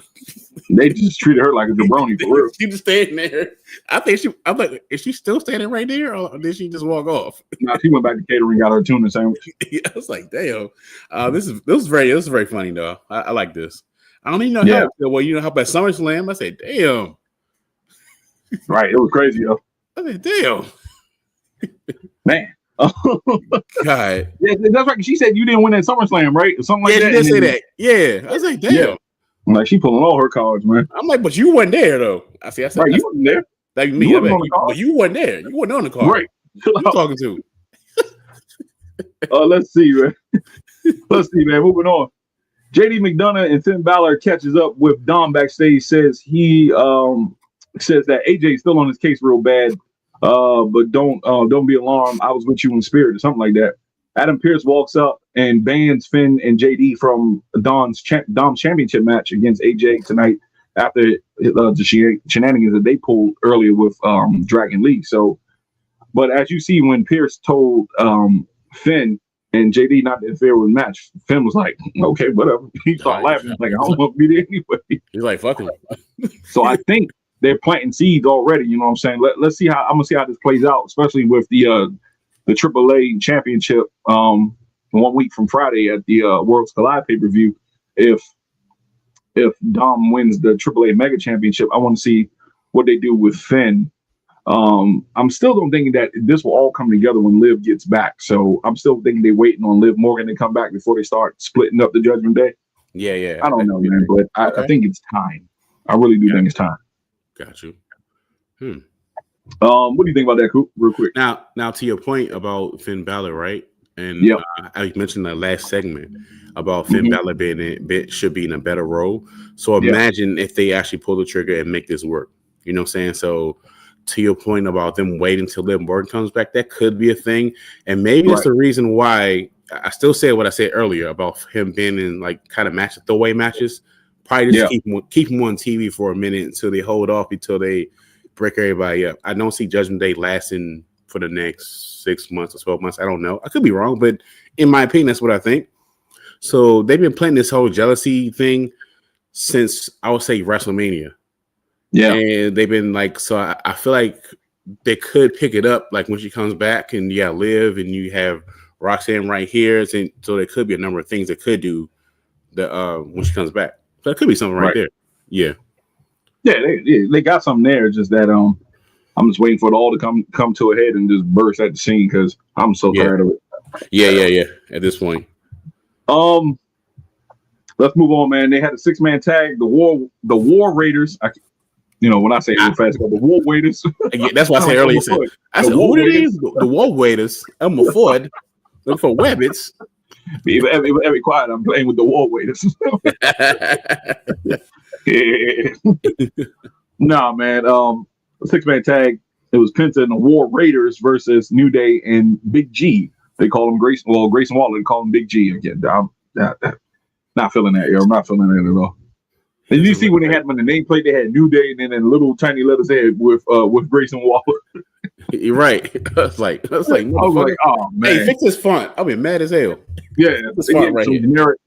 They just treated her like a jabroni for real. She just standing there. I'm like, is she still standing right there, or did she just walk off? No, she went back to catering, got her tuna sandwich. Yeah, I was like, damn. This is very funny though. I like this. I don't even know how. Well, you know how about SummerSlam? I said, damn. Right, it was crazy, yo. I said, damn. Man. God. Yeah, that's right. She said you didn't win at SummerSlam, right? Or something like that. Yeah, she did say that. Yeah. I was like, damn. Yeah. Like, she pulling all her cards, man. I'm like, but you weren't there though. I said, right, you wasn't there. Like me, you weren't there. You weren't on the card. Right. Who you talking to? Let's see, man. Moving on. JD McDonagh and Finn Bálor catches up with Dom backstage. Says he says that AJ is still on his case real bad. But don't be alarmed. I was with you in spirit or something like that. Adam Pearce walks up and bans Finn and JD from Dom's championship match against AJ tonight after the shenanigans that they pulled earlier with Dragon Lee. So, but as you see, when Pearce told Finn and JD not to interfere with the match, Finn was like, "Okay, whatever." He started laughing. Like, "I don't want to be there anyway." He's like, "Fuck him." So I think they're planting seeds already. You know what I'm saying? Let's see I'm gonna see how this plays out, especially with the AAA championship 1 week from Friday at the Worlds Collide pay-per-view. If Dom wins the AAA Mega Championship, I want to see what they do with Finn. I'm still thinking that this will all come together when Liv gets back. So I'm still thinking they're waiting on Liv Morgan to come back before they start splitting up the Judgment Day. Yeah. I don't know, man, but I think it's time. I really do think it's time. Got you. What do you think about that, Coop? Real quick. Now to your point about Finn Bálor, right? And I mentioned the last segment about Finn Bálor should be in a better role. So imagine if they actually pull the trigger and make this work. You know what I'm saying? So to your point about them waiting till Liv Morgan comes back, that could be a thing. And maybe it's the reason why I still say what I said earlier about him being in like kind of match throwaway matches. Probably just keep him on TV for a minute until they hold off until they break everybody up. I don't see Judgment Day lasting for the next 6 months or 12 months. I don't know. I could be wrong, but in my opinion, that's what I think. So they've been playing this whole jealousy thing since I would say WrestleMania. Yeah. And they've been like, so I feel like they could pick it up like when she comes back and you got Liv and you have Roxanne right here. And so there could be a number of things that could do that when she comes back. So that could be something right there. Yeah. Yeah, they got something there. Just that I'm just waiting for it all to come to a head and just burst at the scene because I'm so tired of it. Yeah. At this point. Let's move on, man. They had a 6-man tag. The War Raiders. When I say it real fast, the War Waiters. That's what I said earlier. I said, who it is? The War Waiters. I'm a Ford. Looking for Wabbits. Every quiet, I'm playing with the War Waiters. Nah, man. 6-man tag. It was Penta and the War Raiders versus New Day and Big G. They call him Grayson Waller. They call him Big G again. I'm not feeling that, yo. I'm not feeling that at all. And you see when they had them in the nameplate, they had New Day, and then in little tiny letters they had with Grayson Waller. You're right. I was like, oh man, hey, fix this font. I'll be mad as hell. Yeah, this font right here. Generic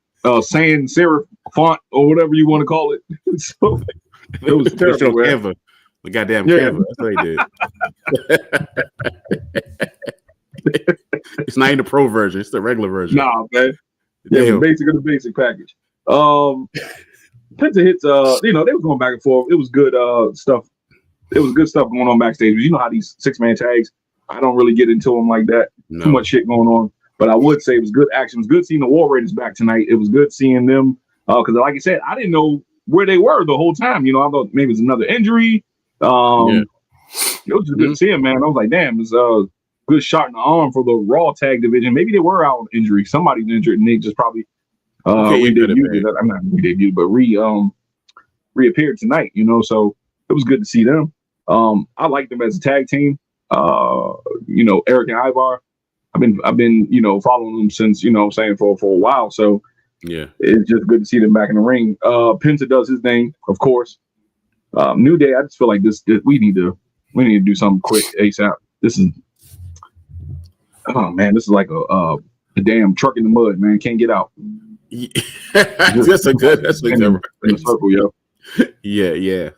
sans serif font or whatever you want to call it. So, it was terrible. Canva. The goddamn Canva. That's what they did. It's not even the pro version. It's the regular version. Nah, man. Yeah, the basic of the basic package. Penta hits, they were going back and forth. It was good stuff. It was good stuff going on backstage. But you know how these 6-man tags, I don't really get into them like that. No. Too much shit going on. But I would say it was good action. It was good seeing the War Raiders back tonight. It was good seeing them because, like I said, I didn't know where they were the whole time. I thought maybe it was another injury. It was just good to see them, man. I was like, damn, it's a good shot in the arm for the Raw tag division. Maybe they were out on injury. Somebody's injured, and they just probably re-debuted. I'm not re-debuted, but reappeared tonight. So it was good to see them. I like them as a tag team. Eric and Ivar. I've been following them since for a while. So yeah, it's just good to see them back in the ring. Penta does his thing, of course. New Day. I just feel like this we need to do something quick ASAP. This is like a damn truck in the mud, man. Can't get out. That's a good in the circle, yo. Yeah.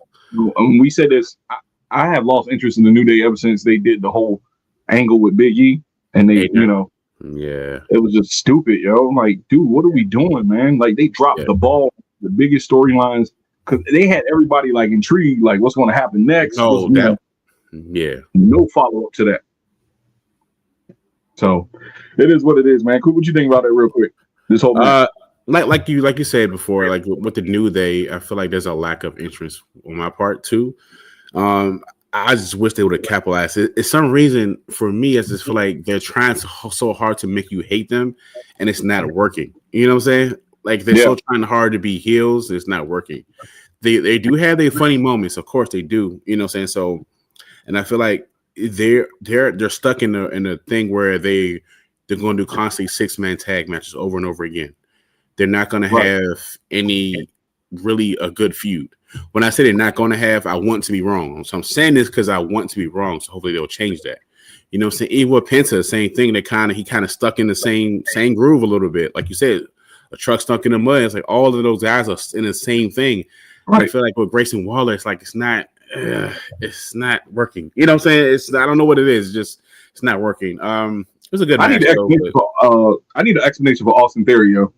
We said this. I have lost interest in the New Day ever since they did the whole angle with Big E, and they, it was just stupid, yo. I'm like, dude, what are we doing, man? Like they dropped the ball, the biggest storylines, because they had everybody like intrigued, like what's going to happen next. No follow up to that. So it is what it is, man. Cool. What you think about it, real quick? This whole like you said before, like with the New Day, I feel like there's a lack of interest on my part too. I just wish they would have capitalized. It's some reason for me, I just feel like they're trying so hard to make you hate them, and it's not working. You know what I'm saying? Like they're so trying hard to be heels, and it's not working. They do have their funny moments, of course they do. You know what I'm saying? So, and I feel like they're stuck in a thing where they're going to do constantly 6-man tag matches over and over again. They're not going to have any really a good feud. When I say they're not going to have, I want to be wrong. So I'm saying this because I want to be wrong. So hopefully they'll change that. You know what I'm saying? Even with Penta, same thing. He kind of stuck in the same groove a little bit. Like you said, a truck stuck in the mud. It's like all of those guys are in the same thing. Right. I feel like with Grayson Waller, it's like it's not working. You know what I'm saying? I don't know what it is. It's not working. It was a good match. I need an explanation for Austin Theory, yo.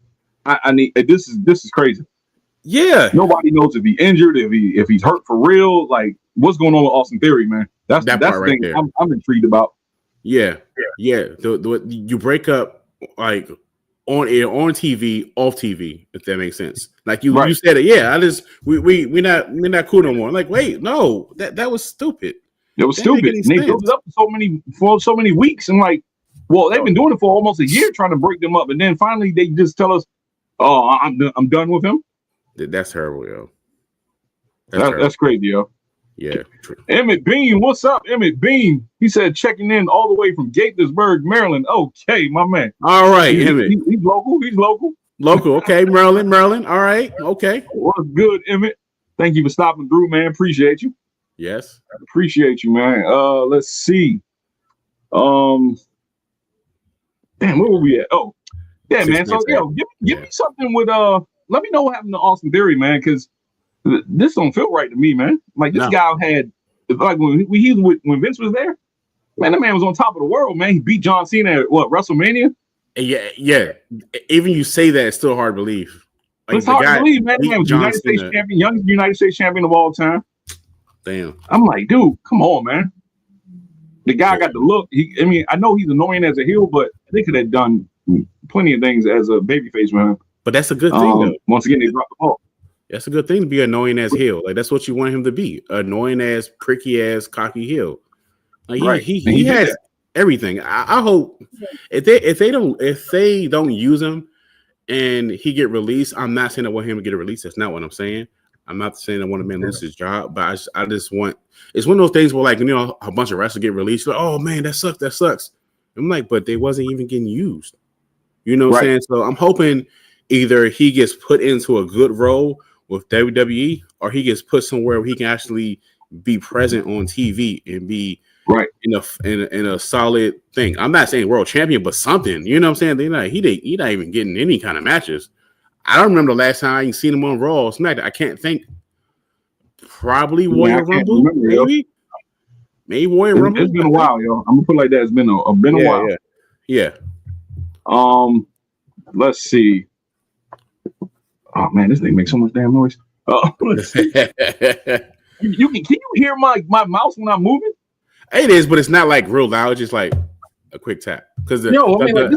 I need this is crazy. Yeah. Nobody knows if he's injured, if he's hurt for real. Like, what's going on with Austin Theory, man? That's the thing there. I'm intrigued about. Yeah. You break up like on air, on TV, off TV, if that makes sense. Like you said it. Yeah, we're not cool no more. I'm like, wait, no, that was stupid. It was stupid. And they built it up for so many weeks. And like, well, they've been doing it for almost a year trying to break them up, and then finally they just tell us, "Oh, I'm done with him." That's terrible, yo. That's crazy, yo. Yeah. Emmett Bean, what's up, Emmett Bean? He said checking in all the way from Gaithersburg, Maryland. Okay, my man. All right, Emmett. He's local. He's local. Local. Okay, Maryland. All right. Okay. What's good, Emmett? Thank you for stopping through, man. Appreciate you. Yes. Appreciate you, man. Let's see. Damn, where were we at? Oh, yeah, man. So, give me something with let me know what happened to Austin Theory, man, because this don't feel right to me, man. Like this guy had, like when Vince was there, man, that man was on top of the world, man. He beat John Cena at WrestleMania. Yeah. Even you say that, it's still hard to believe. Like, it's hard to believe, man. That man was United States champion, youngest United States champion of all time. Damn. I'm like, dude, come on, man. The guy got the look. I know he's annoying as a heel, but they could have done plenty of things as a babyface, man. But that's a good thing, though. Once again, they dropped the ball. That's a good thing to be annoying as heel. Like that's what you want him to be. Annoying as, pricky as, cocky heel. Like right. he has everything. I hope if they don't use him and he get released, I'm not saying I want him to get a release. That's not what I'm saying. I'm not saying I want a man to lose his job, but I just want. It's one of those things where, like, a bunch of wrestlers get released. Like, oh man, that sucks. I'm like, but they wasn't even getting used. You know what I'm saying? So I'm hoping either he gets put into a good role with WWE, or he gets put somewhere where he can actually be present on TV and be in a solid thing. I'm not saying world champion, but something. You know what I'm saying? He not even getting any kind of matches. I don't remember the last time I seen him on Raw or SmackDown. I can't think. Probably Royal Rumble, maybe. Maybe Royal Rumble. It's been a while, yo. I'm gonna put it like that. It's been a while. Yeah. Let's see. Oh man, this thing makes so much damn noise. Let's see. Can you hear my mouse when I'm moving? It is, but it's not like real loud. It's just like a quick tap. Because this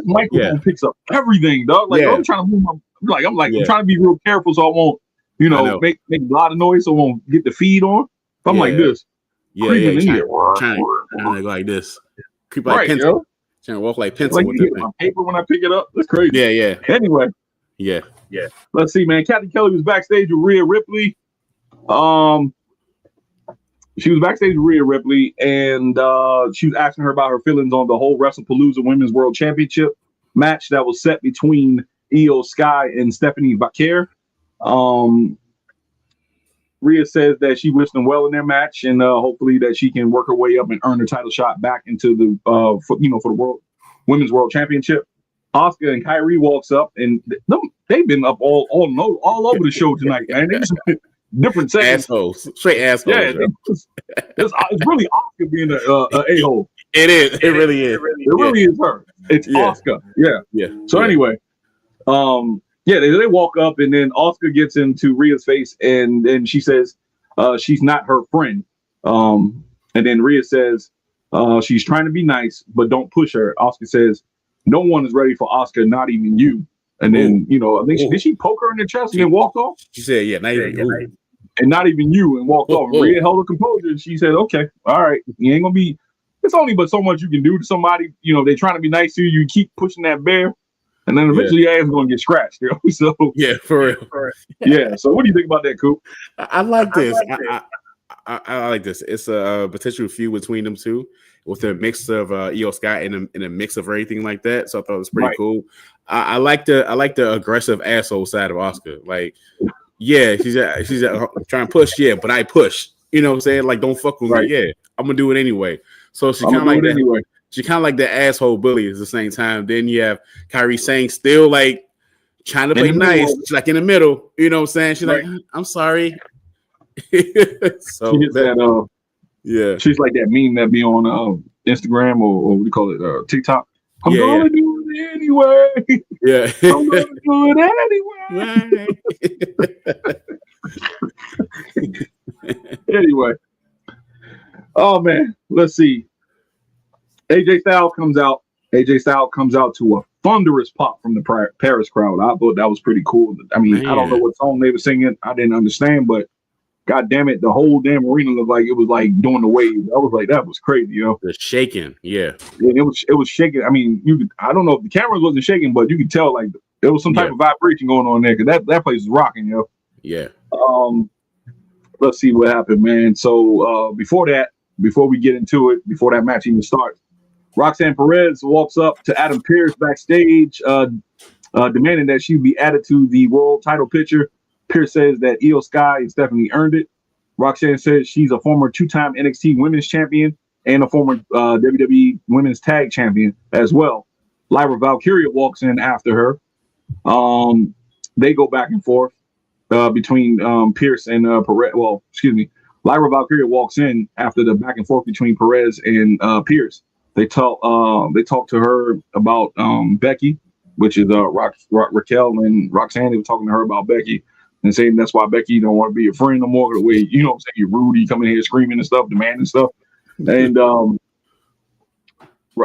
microphone picks up everything, dog. Like I'm trying to move I'm trying to be real careful so I won't, make a lot of noise so I won't get the feed on. I'm like this. Trying to go like this. Creep like pencil. Trying to walk like pencil. Like you get my paper when I pick it up. That's crazy. Yeah. Anyway. Yeah. Let's see, man. Kathy Kelly was backstage with Rhea Ripley. She was backstage with Rhea Ripley, and she was asking her about her feelings on the whole Wrestlepalooza Women's World Championship match that was set between Iyo Sky and Stephanie Vaquer. Rhea says that she wished them well in their match, and hopefully that she can work her way up and earn her title shot back into the for the Women's World Championship. Asuka and Kyrie walks up, and they've been up all over the show tonight, man. They just different segments. Assholes, straight assholes. Yeah, it's really Asuka being a a-hole. It is. It really is. It really is her. It's Asuka. Yeah. So anyway, they walk up, and then Asuka gets into Rhea's face, and then she says she's not her friend. And then Rhea says she's trying to be nice, but don't push her. Asuka says no one is ready for Asuka, not even you. And then I think did she poke her in the chest and then walked off? She said, "Yeah, not even and not even you," and walked off. And Rhea held her composure, and she said, "Okay, all right, you ain't gonna be. It's only but so much you can do to somebody. They're trying to be nice to you. You keep pushing that bear, and then eventually your ass is gonna get scratched." So for real. Yeah. So what do you think about that, Coop? I like this. I like this. It's a potential feud between them two, with a mix of Iyo Sky and a mix of everything like that. So I thought it was pretty cool. I like the aggressive asshole side of Asuka. Like, she's trying to push, but I push. You know what I'm saying? Like, don't fuck with me. Yeah, I'm gonna do it anyway. So she kind of like that. Anyway. She kind of like the asshole bully at the same time. Then you have Kyrie saying still like trying to play nice. She's like in the middle. You know what I'm saying? She's like, I'm sorry. So she gets that. She's like that meme that be on Instagram or what do you call it? TikTok. I'm gonna do it anyway. Yeah, I'm gonna do it anyway. Anyway. Oh man, let's see. AJ Styles comes out. AJ Styles comes out to a thunderous pop from the Paris crowd. I thought that was pretty cool. I mean, I don't know what song they were singing. I didn't understand, but God damn it, the whole damn arena looked like it was like doing the wave. I was like, that was crazy, The shaking, And it was shaking. I mean, I don't know if the cameras wasn't shaking, but you could tell like there was some type of vibration going on there because that place is rocking, Yeah. let's see what happened, man. So before we get into it, before that match even starts, Roxanne Perez walks up to Adam Pearce backstage, demanding that she be added to the world title picture. Pearce says that Iyo Sky has definitely earned it. Roxanne says she's a former 2-time NXT Women's Champion and a former WWE Women's Tag Champion as well. Lyra Valkyria walks in after her. They go back and forth between Pearce and Perez. Well, excuse me. Lyra Valkyria walks in after the back and forth between Perez and Pearce. They talk to her about Becky, which is Raquel and Roxanne. They were talking to her about Becky and saying that's why Becky don't want to be a friend no more. The way, you know what I'm saying, you're rude, you come in here screaming and stuff, demanding stuff. And I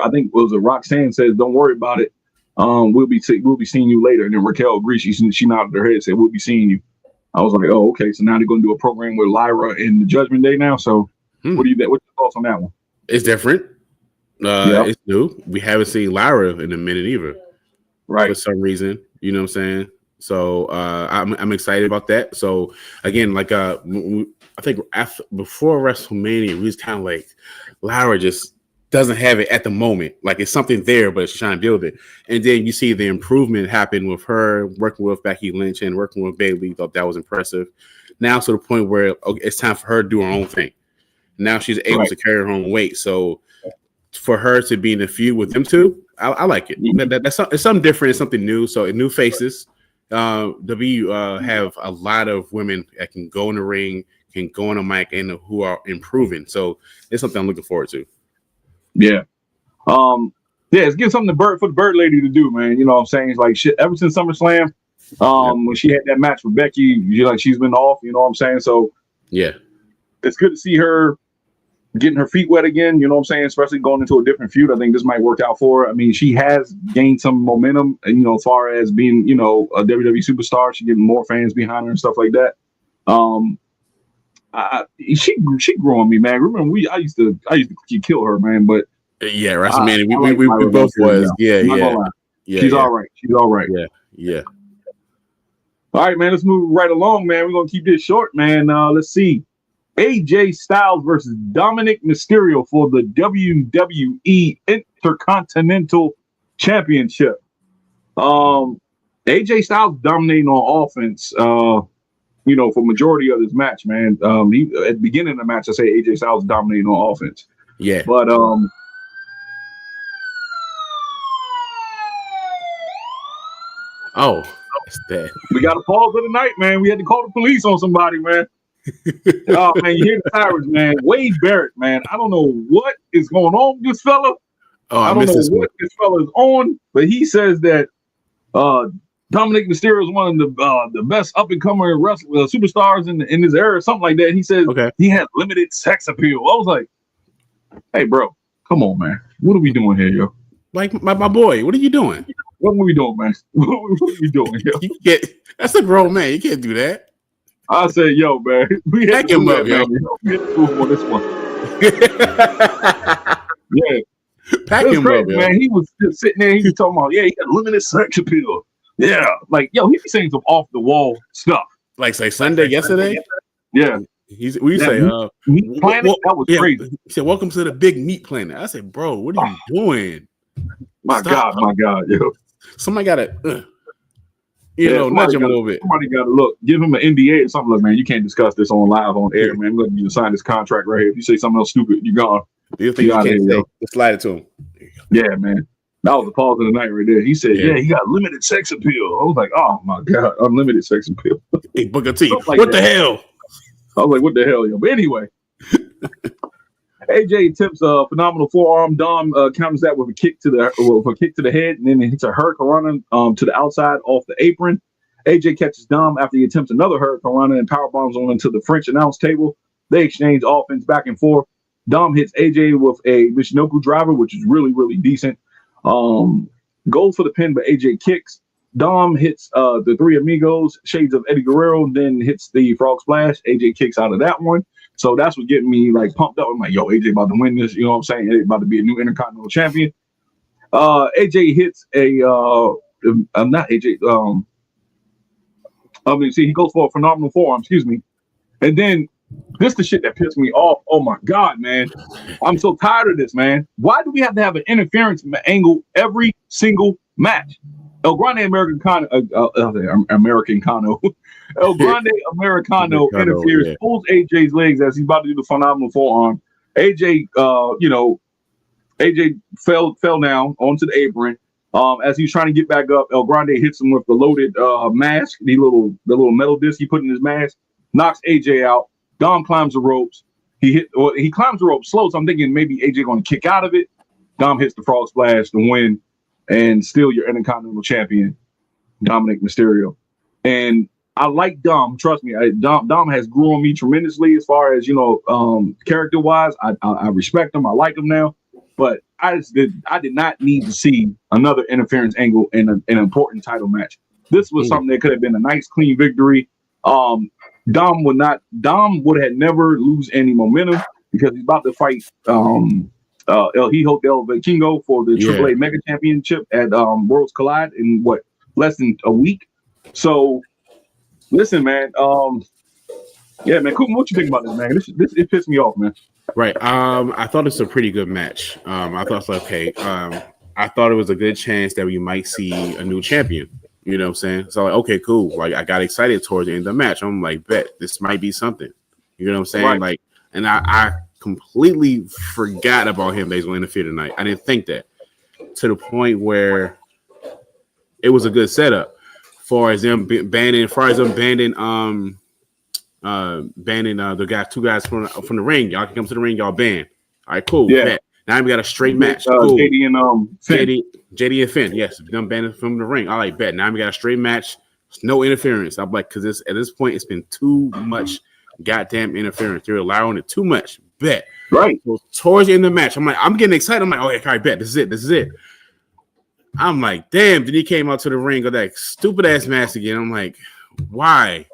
think it was Roxanne says, "Don't worry about it. We'll be seeing you later." And then Raquel agrees. She nodded her head, said, "We'll be seeing you." I was like, "Oh, okay." So now they're going to do a program with Lyra in the Judgment Day now. So what do you think? What's your thoughts on that one? It's different. It's new. We haven't seen Lyra in a minute either, right? For some reason, you know what I'm saying. So I'm excited about that. So again, like I think before WrestleMania, we was kind of like Lyra just doesn't have it at the moment. Like it's something there, but she's trying to build it. And then you see the improvement happen with her working with Becky Lynch and working with Bayley. Thought that was impressive. Now to the point where it's time for her to do her own thing. Now she's able to carry her own weight. So for her to be in a feud with them two, I like it. It's something different. It's something new. So new faces. W have a lot of women that can go in the ring, can go on a mic, and who are improving. So it's something I'm looking forward to. Yeah. It's give something for the Bird Lady to do, man. You know what I'm saying? It's like shit ever since SummerSlam, when she had that match with Becky, she's been off, you know what I'm saying? So yeah, it's good to see her getting her feet wet again, you know what I'm saying? Especially going into a different feud. I think this might work out for her. I mean, she has gained some momentum, and as far as being, a WWE superstar, she's getting more fans behind her and stuff like that. She grew on me, man. Remember, I used to kill her, man. But yeah, WrestleMania, we both was, yeah. She's all right. She's all right. Yeah. All right, man. Let's move right along, man. We're gonna keep this short, man. Let's see. AJ Styles versus Dominik Mysterio for the WWE Intercontinental Championship. AJ Styles dominating on offense. For majority of this match, man. At the beginning of the match, I say AJ Styles dominating on offense. Yeah. But it's that. We got a pause of the night, man. We had to call the police on somebody, man. Oh man, you hear the sirens, man. Wade Barrett, man. I don't know what is going on with this fella. I don't know what this fella is on, but he says that Dominik Mysterio is one of the best up and coming superstars in his era, something like that. He says he has limited sex appeal. I was like, hey, bro, come on, man. What are we doing here, yo? Like my boy, what are you doing? What are we doing, man? What are we doing, yo? That's a grown man. You can't do that. I said, yo, man, we had to move him up, yo. We had to move him on this one. Yeah. Pack him crazy, up, man. He was just sitting there. He was talking about, he got limited sex appeal. Yeah. Like, yo, he be saying some off the wall stuff. Like, say Sunday yesterday? Yeah. Meat Planet? That was crazy. He said, welcome to the big meat planet. I said, bro, what are you doing? My God, yo. Somebody got to, nudge him a little bit. Somebody got to give him an NDA or something. Like, man, you can't discuss this on live on air, man. I'm going to need to sign this contract right here. If you say something else stupid, you're gone. You can't say. Just slide it to him. Yeah, man. That was the pause of the night right there. He said, he got limited sex appeal. I was like, oh, my God, unlimited sex appeal. Hey, Booker T, what the hell? I was like, what the hell, yo? But anyway, AJ attempts a phenomenal forearm. Dom counters that with a kick to the head, and then it hits a hurricane to the outside off the apron. AJ catches Dom after he attempts another hurricane and power bombs on into the French announce table. They exchange offense back and forth. Dom hits AJ with a Michinoku driver, which is really, really decent. Goes for the pin, but AJ kicks. Dom hits the Three Amigos, Shades of Eddie Guerrero, then hits the Frog Splash. AJ kicks out of that one. So that's what getting me like pumped up. I'm like, yo, AJ about to win this. You know what I'm saying? AJ about to be a new Intercontinental Champion. AJ hits he goes for a phenomenal forearm, excuse me. And then This the shit that pissed me off. Oh my God, man. I'm so tired of this, man. Why do we have to have an interference angle every single match? El Grande Americano, El Grande Americano interferes, pulls AJ's legs as he's about to do the phenomenal forearm. AJ, AJ fell down onto the apron. As he's trying to get back up, El Grande hits him with the loaded mask, the little metal disc he put in his mask, knocks AJ out. Dom climbs the ropes. He climbs the ropes slow, so I'm thinking maybe AJ going to kick out of it. Dom hits the frog splash to win and still your Intercontinental Champion, Dominik Mysterio. And I like Dom. Trust me, Dom has grew on me tremendously as far as character wise. I respect him. I like him now, but I did not need to see another interference angle in an important title match. This was something that could have been a nice, clean victory. Dom would have never lose any momentum because he's about to fight El Hijo del Vikingo for the AAA Mega Championship at Worlds Collide in less than a week. So listen, man. Yeah, man. Cooper, what you think about this, man? This it pissed me off, man. Right. I thought it's a pretty good match. I thought it's okay. I thought it was a good chance that we might see a new champion. You know what I'm saying? So like, okay, cool. Like I got excited towards the end of the match. I'm like, bet this might be something. You know what I'm saying? Right. Like, and I completely forgot about him that he's going to interfere tonight. I didn't think that to the point where it was a good setup for as them banning the two guys from the ring. Y'all can come to the ring, y'all ban. All right, cool. Yeah. Bet. Now we got a straight match. Cool. JD and Finn. JD and Finn. Yes, them banned from the ring. All right, bet. Now we got a straight match. No interference. I'm like, because at this point it's been too much goddamn interference. You're allowing it too much. Bet. Right. So towards the end of the match, I'm like, I'm getting excited. I'm like, oh, okay, bet. This is it. I'm like, damn. Then he came out to the ring with that stupid ass mask again. I'm like, why?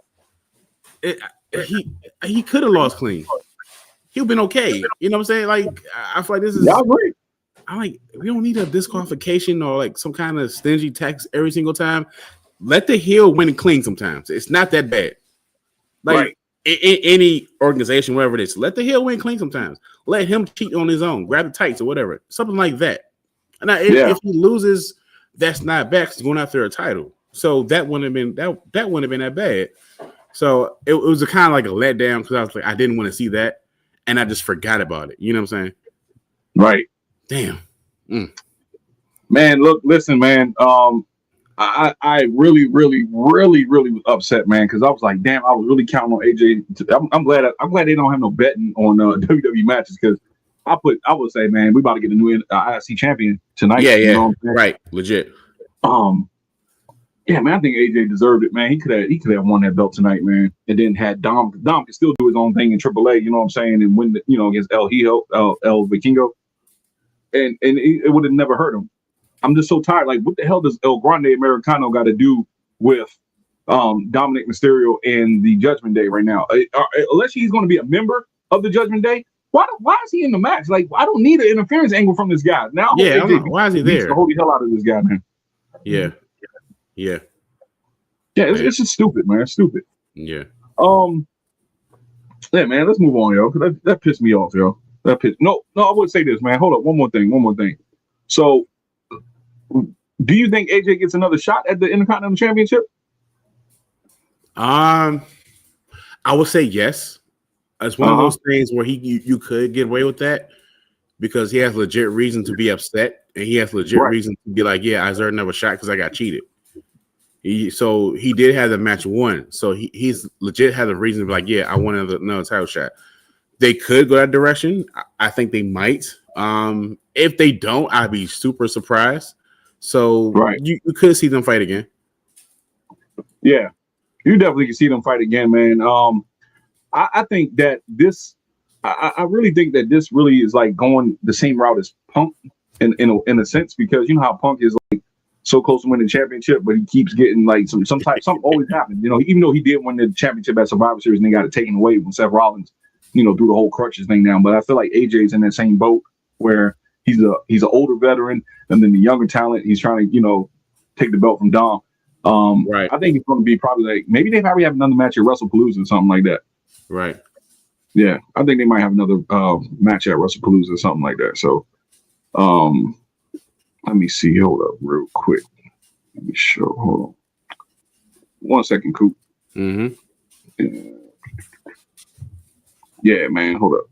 He could have lost clean. He'll been okay. You know what I'm saying? Like, I feel like this is. Yeah, great. I'm like, we don't need a disqualification or like some kind of stingy tax every single time. Let the heel win clean sometimes. It's not that bad. Like right. in any organization, wherever it is, let the heel win clean sometimes. Let him cheat on his own, grab the tights or whatever, something like that. And if he loses, that's not bad. He's going after a title, so that wouldn't have been that wouldn't have been that bad. So it was a kind of like a letdown because I was like, I didn't want to see that, and I just forgot about it. You know what I'm saying? Right. Damn. Man, listen, man. I really was upset, man, because I was like, damn, I was really counting on AJ. I'm glad they don't have no betting on WWE matches because I would say, man, we about to get a new IC champion tonight. Yeah, you know right, legit. Yeah, man, I think AJ deserved it, man. He could have won that belt tonight, man, and then had Dom can still do his own thing in AAA, you know what I'm saying, and win against El Hijo, El Vikingo, and it would have never hurt him. I'm just so tired. Like, what the hell does El Grande Americano got to do with Dominik Mysterio and the Judgment Day right now? Unless he's going to be a member of the Judgment Day, why is he in the match? Like, I don't need an interference angle from this guy. Now, why is he there? To hold the hell out of this guy, man. Yeah. It's just stupid, man. It's stupid. Yeah. Yeah, man. Let's move on, yo. Cause that pissed me off, yo. No. I would say this, man. Hold up. One more thing. So, do you think AJ gets another shot at the Intercontinental Championship? I would say yes. It's one of those things where you could get away with that because he has legit reason to be upset and he has legit reason to be like, yeah, I deserve another shot because I got cheated. So he did have the match won. So he's legit had a reason to be like, yeah, I want another title shot. They could go that direction. I think they might. If they don't, I'd be super surprised. So you could see them fight again. Yeah, you definitely can see them fight again, man. I think that this, I really think that this really is like going the same route as Punk in a sense, because you know how Punk is like so close to winning the championship, but he keeps getting like something always happens. You know, even though he did win the championship at Survivor Series and they got it taken away when Seth Rollins, threw the whole crutches thing down. But I feel like AJ's in that same boat where he's an older veteran, and then the younger talent, he's trying to, take the belt from Dom. I think it's going to be probably like maybe they probably have another match at Wrestlepalooza or something like that. Right. Yeah, I think they might have another match at Wrestlepalooza or something like that. So, let me see. Hold up real quick. Let me show. Hold on. 1 second, Coop. Mm-hmm. Yeah, man. Hold up.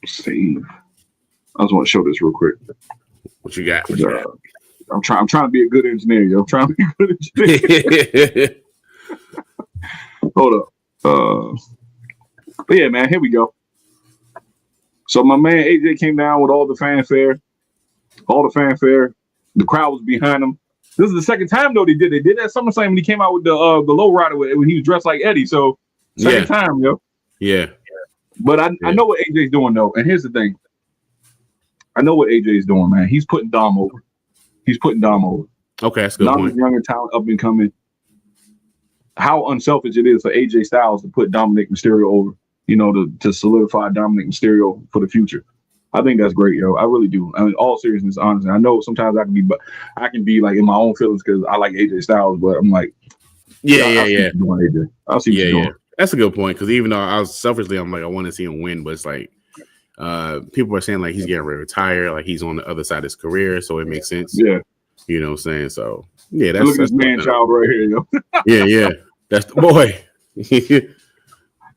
Save. I just want to show this real quick. What you got? What you got? I'm trying to be a good engineer, yo. I'm trying to be a good engineer. Hold up. But yeah, man, here we go. So my man AJ came down with all the fanfare. The crowd was behind him. This is the second time though they did that SummerSlam when he came out with the low rider when he was dressed like Eddie. So second time, yo. Yeah. But I know what AJ's doing though, and here's the thing. I know what AJ's doing, man. He's putting Dom over. Okay, that's a good Dom point. is younger talent, up and coming. How unselfish it is for AJ Styles to put Dominik Mysterio over, to solidify Dominik Mysterio for the future. I think that's great, yo. I really do. I mean, all seriousness, honestly. I know sometimes I can be like in my own feelings because I like AJ Styles, but I'm like, yeah. I'll see what you're doing. That's a good point because even though I was selfishly, I'm like, I want to see him win, but it's like people are saying like he's getting ready to retire, like he's on the other side of his career, so it makes sense. Yeah, you know what I'm saying. So yeah, that's look at this man child right here, yo. yeah, that's the boy.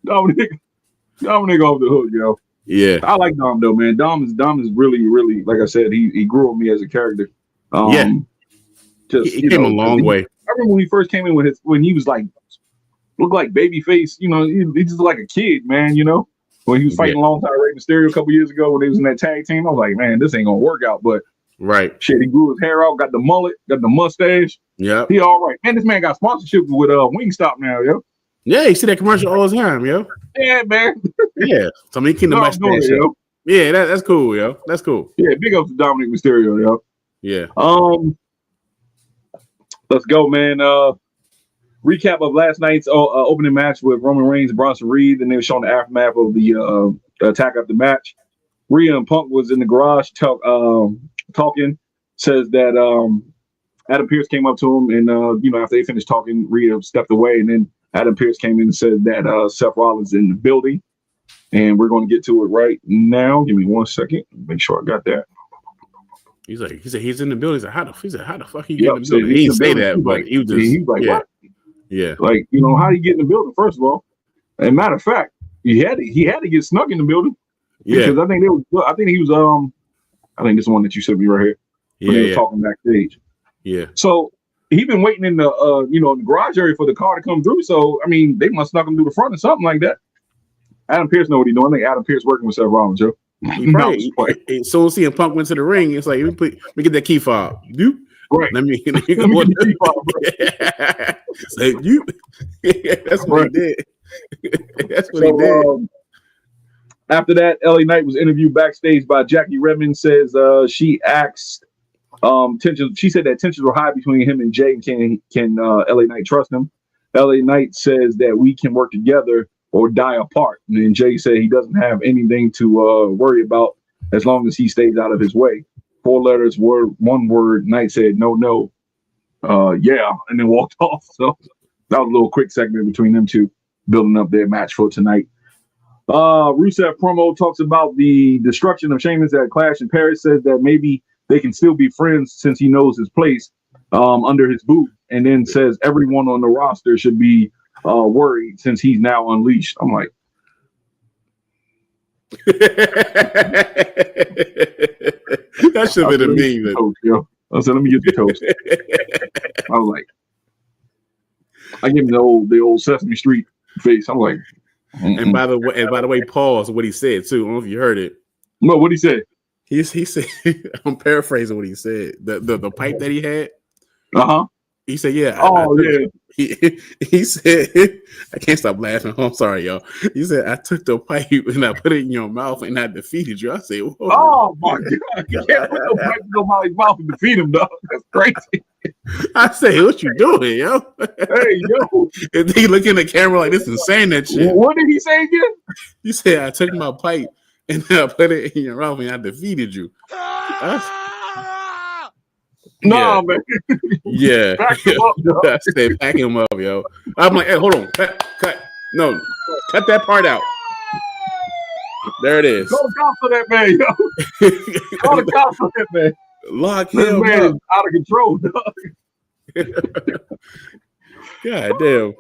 Dominik off the hook, yo. Yeah, I like Dom though, man. Dom is really, really, like I said, he grew on me as a character. He came a long way. I remember when he first came in when he was like looked like baby face, he just like a kid, man, when he was fighting alongside Rey Mysterio a couple years ago when they was in that tag team. I was like, man, this ain't gonna work out. But shit, he grew his hair out, got the mullet, got the mustache. Yeah, he all right, man. This man got sponsorship with Wingstop now, yo. Yeah, you see that commercial all the time, yo. Yeah, man. Yeah, somebody keep the mustache, yo. Yeah, that's cool, yo. That's cool. Yeah, big up to Dominik Mysterio, yo. Yeah. Let's go, man. Recap of last night's opening match with Roman Reigns and Bronson Reed, and they were showing the aftermath of the attack after the match. Rhea and Punk was in the garage talking. Says that Adam Pearce came up to him, and after they finished talking, Rhea stepped away, and then Adam Pearce came in and said that Seth Rollins is in the building, and we're going to get to it right now. Give me 1 second. Make sure I got that. He said he's in the building. He's like, how the fuck he get in the building? He didn't say that, but he was just like, what? Yeah. Like, how did he get in the building, first of all? And matter of fact, he had to get snuck in the building. Because I think he was I think this one that you sent me right here. When they were talking backstage. Yeah. So he been waiting in the in the garage area for the car to come through. So I mean, they must snuck him through the front or something like that. Adam Pearce know what he's doing. I think Adam Pearce working with Seth Rollins, Joe. As soon as CM Punk went to the ring, it's like, let me get that key fob. You right? Let me get the key fob. So you, that's what he did. That's what he did. After that, LA Knight was interviewed backstage by Jackie Redmond. Says she asked tensions. She said that tensions were high between him and Jay. And can LA Knight trust him? LA Knight says that we can work together or die apart. And then Jay said he doesn't have anything to worry about as long as he stays out of his way. 4 letters, one word. Knight said no, yeah, and then walked off. So that was a little quick segment between them two, building up their match for tonight. Rusev promo talks about the destruction of Sheamus at Clash in Paris. Says that maybe they can still be friends since he knows his place under his boot. And then says everyone on the roster should be worried since he's now unleashed. I'm like, that should have been a meme. Toast, yo. I said, let me get the toast. I was like, I give him the old Sesame Street face. I'm like, and by the way, pause what he said too. I don't know if you heard it. No, what he said? He said, I'm paraphrasing what he said. The pipe that he had. He said, yeah. He said, I can't stop laughing. I'm sorry, y'all. He said, I took the pipe and I put it in your mouth and I defeated you. I said, whoa. Oh my God. You can't put the pipe in nobody's mouth and defeat him, dog. That's crazy. I say, what you doing, yo? Hey, yo. And he look in the camera like this and saying that shit. What did he say again? He said, I took my pipe and I put it in your mouth and I defeated you. No, man. Yeah. Back him up, I said, back him up, yo. I'm like, hey, hold on. Cut. No. Cut that part out. There it is. Call the cops for that man, yo. Call the cops for that man. Lock This him man up. is out of control, dog. God damn.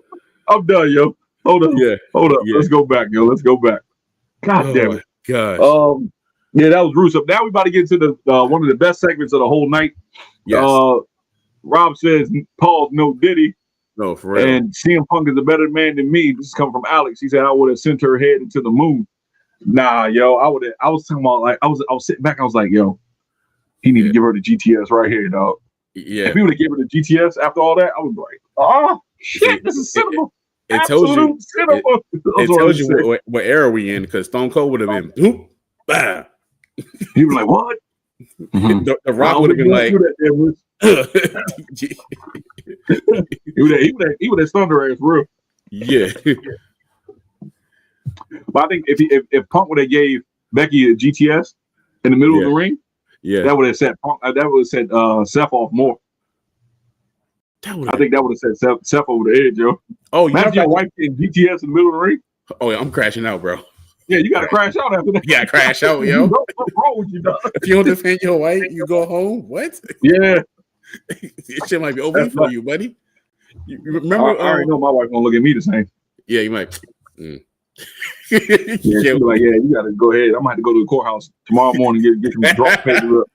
I'm done, yo. Hold up. Yeah. Hold up. Yeah. Let's go back, yo. Let's go back. God damn it. Gosh. Yeah, that was gruesome. Now we about to get to the one of the best segments of the whole night. Yes. Rob says Paul's no Diddy. No, for real. And CM Punk is a better man than me. This is coming from Alex. He said I would have sent her head into the moon. Nah, yo, I was talking about like I was sitting back. I was like, yo, he need to give her the GTS right here, dog. Yeah. If he would have given her the GTS after all that, I was like, oh shit, this is cinema. It tells you. Cinema. It tells you what era we in because Stone Cold would have been. Whoop, bah. He was like, what? Mm-hmm. The Rock would have been like. he would have stunned her ass real. Yeah. But I think if Punk would have gave Becky a GTS in the middle of the ring, that would have set Punk. That would have set Seth off more. I think that would have set Seth over the edge, yo. Oh, imagine your wife getting GTS in the middle of the ring. Oh yeah, I'm crashing out, bro. Yeah, you got to crash out after that. Yeah, crash out, yo. What's wrong with you, dog? If you don't defend your wife, you go home. What? Yeah. This shit might be over for you, buddy. You remember? I already know my wife gonna look at me the same. Yeah, you might. Yeah, she'll be like, yeah, you gotta go ahead. I'm gonna have to go to the courthouse tomorrow morning and get some drop paper up.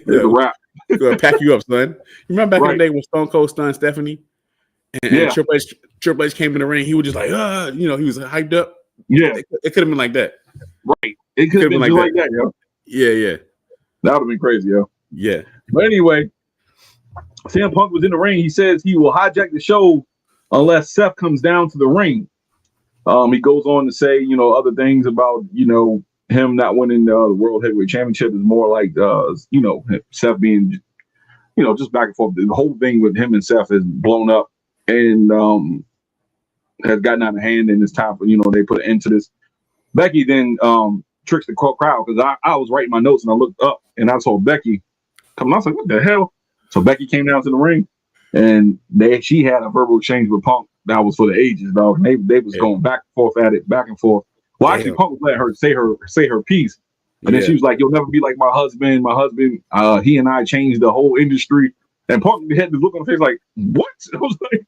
There's a wrap. Gonna pack you up, son. You remember back in the day when Stone Cold stunned Stephanie? And Triple H came in the ring, he was just like, he was hyped up. Yeah. It could have been like that. Right. It could have been like that, yo. Yeah. That would have been crazy, yo. Yeah. But anyway, CM Punk was in the ring. He says he will hijack the show unless Seth comes down to the ring. He goes on to say, other things about, him not winning the World Heavyweight Championship is more like, Seth being, just back and forth. The whole thing with him and Seth is blown up and has gotten out of hand, and it's time for, they put an end to this. Becky then tricks the crowd because I was writing my notes and I looked up and I saw Becky coming. I was like, what the hell? So Becky came down to the ring and she had a verbal exchange with Punk that was for the ages, dog. And they was going back and forth at it, back and forth. Well, actually, Punk was letting her say her piece. And then she was like, you'll never be like my husband. My husband, he and I changed the whole industry. And Punk had this look on his face like, what? I was like,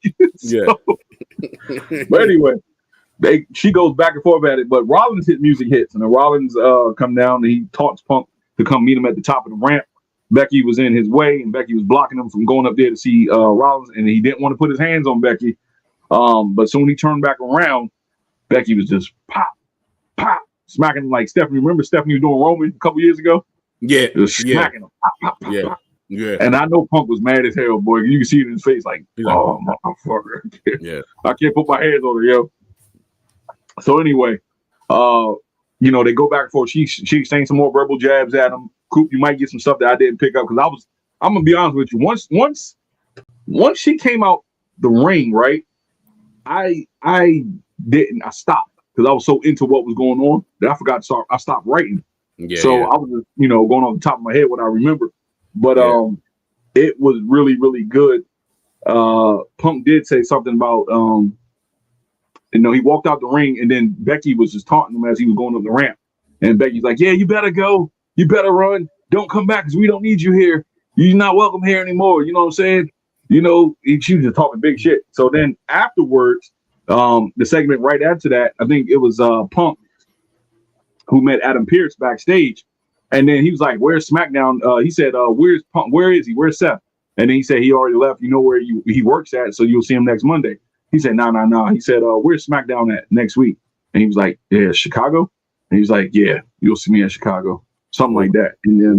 But anyway, she goes back and forth at it. But Rollins music hits. And then Rollins come down and he taunts Punk to come meet him at the top of the ramp. Becky was in his way, and Becky was blocking him from going up there to see Rollins, and he didn't want to put his hands on Becky. But soon he turned back around, Becky was just pop, smacking him like Stephanie. Remember Stephanie was doing Roman a couple years ago? Yeah. Just smacking him. Pop, pop. Yeah. And I know Punk was mad as hell, boy. You can see it in his face, like, oh, motherfucker. Yeah. I can't put my hands on her, yo. So anyway, they go back and forth. She saying some more verbal jabs at him. Coop, you might get some stuff that I didn't pick up because I'm gonna be honest with you. Once she came out the ring, right? I stopped because I was so into what was going on that I forgot to start. I stopped writing. Yeah. So I was just, going off the top of my head what I remember. But it was really, really good. Punk did say something about he walked out the ring and then Becky was just taunting him as he was going up the ramp. And Becky's like, yeah, you better go. You better run. Don't come back because we don't need you here. You're not welcome here anymore. You know what I'm saying? She was just talking big shit. So then afterwards, the segment right after that, I think it was Punk who met Adam Pearce backstage. And then he was like, where's SmackDown? He said, where's Punk? Where is he? Where's Seth? And then he said he already left. You know where he works at, so you'll see him next Monday. He said, no. He said, where's SmackDown at next week? And he was like, yeah, Chicago? And he was like, yeah, you'll see me at Chicago. Something like that. And then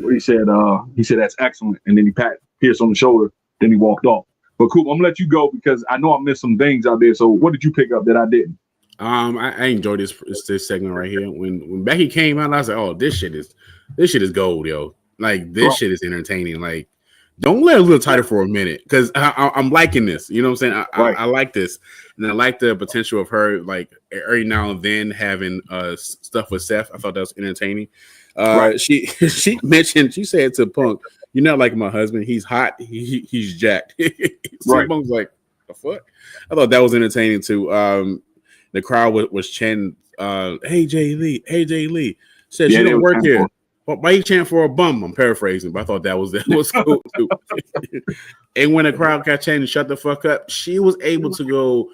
he said, that's excellent. And then he pat Pierce on the shoulder. Then he walked off. But Coop, I'm gonna let you go because I know I missed some things out there. So what did you pick up that I didn't? I enjoyed this segment right here. When Becky came out, I was like, oh, this shit is gold, yo. Like this shit is entertaining. Like, don't let it a little tighter for a minute because I'm liking this. You know what I'm saying? I like this, and I like the potential of her like every now and then having stuff with Seth. I thought that was entertaining. She said to Punk, "You're not like my husband. He's hot. He's jacked." So Punk's like, "The fuck?" I thought that was entertaining too. The crowd was chanting AJ Lee said Yeah, she they don't was work here. chanting Why you chanting for a bum? I'm paraphrasing, but I thought that was cool too. And when the crowd got changed, shut the fuck up. She was able to go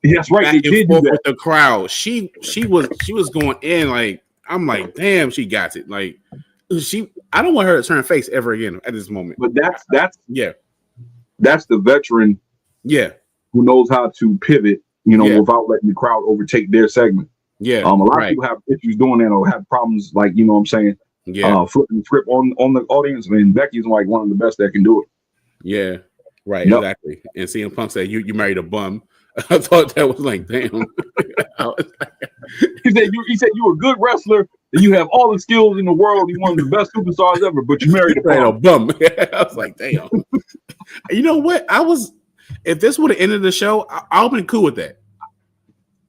That's right. back They and did do forth that. with the crowd. She was going in like I'm like, damn, she got it. Like I don't want her to turn face ever again at this moment. But that's yeah, that's the veteran yeah, who knows how to pivot, without letting the crowd overtake their segment. yeah. A lot of people have issues doing that or have problems, like, what I'm saying, flipping the script on the audience. I mean, Becky's like one of the best that can do it. Yeah, right, Yep. exactly. And CM Punk said, "You married a bum." I thought that was like, damn. He said you were a good wrestler and you have all the skills in the world. You're one of the best superstars ever, but you married a bum. I was like, damn. You know what? If this would have ended the show, I would have been cool with that.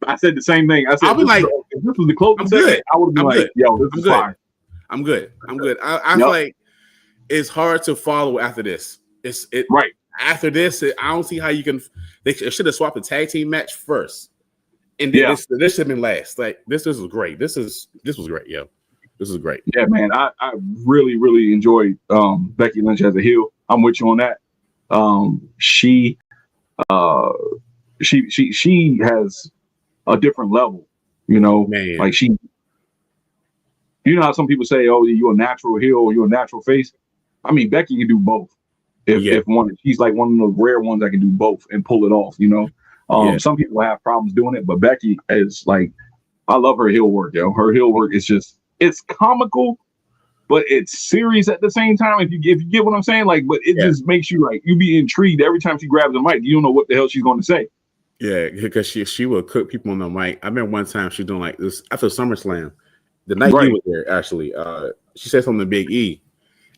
I said the same thing. I said, if this was the closing segment, I would have been like, yo, this is fine. I'm good. I feel like it's hard to follow after this. Right. After this, I don't see how you can. They should have swapped the tag team match first, and then this should have been last. Like this was great. This was great, yo. This is great. Yeah, man. I really, really enjoyed Becky Lynch as a heel. I'm with you on that. She has a different level, Man. Like how some people say, "Oh, you're a natural heel or you're a natural face." I mean, Becky can do both. If she's like one of those rare ones that can do both and pull it off, Some people have problems doing it, but Becky is like, I love her heel work, yo. Her heel work is it's comical, but it's serious at the same time. If you get what I'm saying, like, but it just makes you like you be intrigued every time she grabs the mic. You don't know what the hell she's going to say. Yeah, because she will cook people on the mic. I remember one time she doing like this after SummerSlam, the night you was there. Actually, she said something to Big E.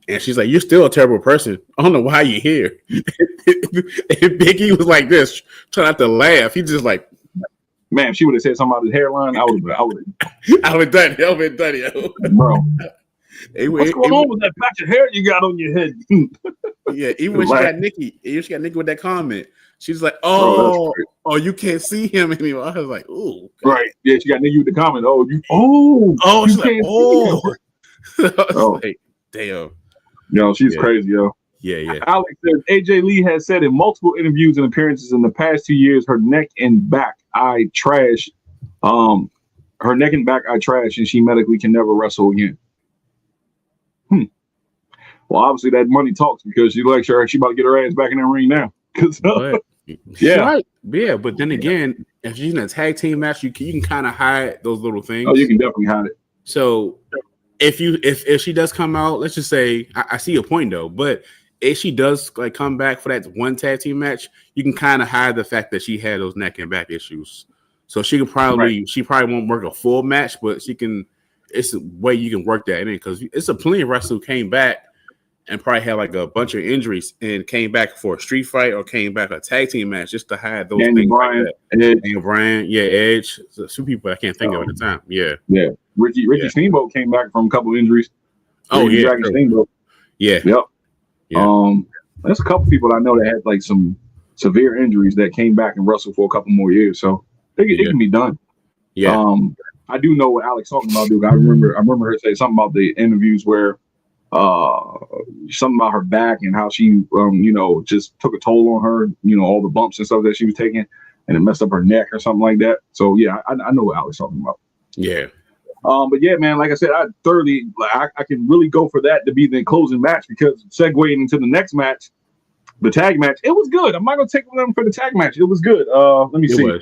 And she's like, "You're still a terrible person. I don't know why you're here." And Big E was like this, trying not to laugh. He just like, man, if she would have said something about his hairline, I would have done it, yo. Bro. What's going on with that patch of hair you got on your head? Yeah, even when she got Nikki with that comment, she's like, "Oh, you can't see him anymore." I was like, "Ooh, God. Right." Yeah, she got Nikki with the comment. She's like, like, damn. Yo, she's crazy, yo. Yeah. Alex says AJ Lee has said in multiple interviews and appearances in the past 2 years, her neck and back I trash. And she medically can never wrestle again. Well, obviously that money talks because she about to get her ass back in the ring now. But then again, if she's in a tag team match, you can kind of hide those little things. Oh, you can definitely hide it. So if she does come out, let's just say I see a point though, but if she does like come back for that one tag team match, you can kind of hide the fact that she had those neck and back issues. So she probably won't work a full match, but she can. It's a way you can work that in because it's a plenty of wrestlers who came back and probably had like a bunch of injuries and came back for a street fight or came back a tag team match just to hide those things. Bryan, like that. Daniel Bryan, Edge. So two people I can't think of at the time. Yeah. Ricky Steamboat came back from a couple of injuries. Steamboat. Yeah. Yep. Yeah. There's a couple people I know that had like some severe injuries that came back and wrestled for a couple more years. So it can be done. Yeah. I do know what Alex talking about, dude. I remember her say something about the interviews where something about her back and how she just took a toll on her, all the bumps and stuff that she was taking and it messed up her neck or something like that. So yeah, I know what Alex talking about. Yeah. But yeah, man, like I said, I can really go for that to be the closing match because segueing into the next match, the tag match, it was good. I'm not gonna take them for the tag match. It was good. Let me see.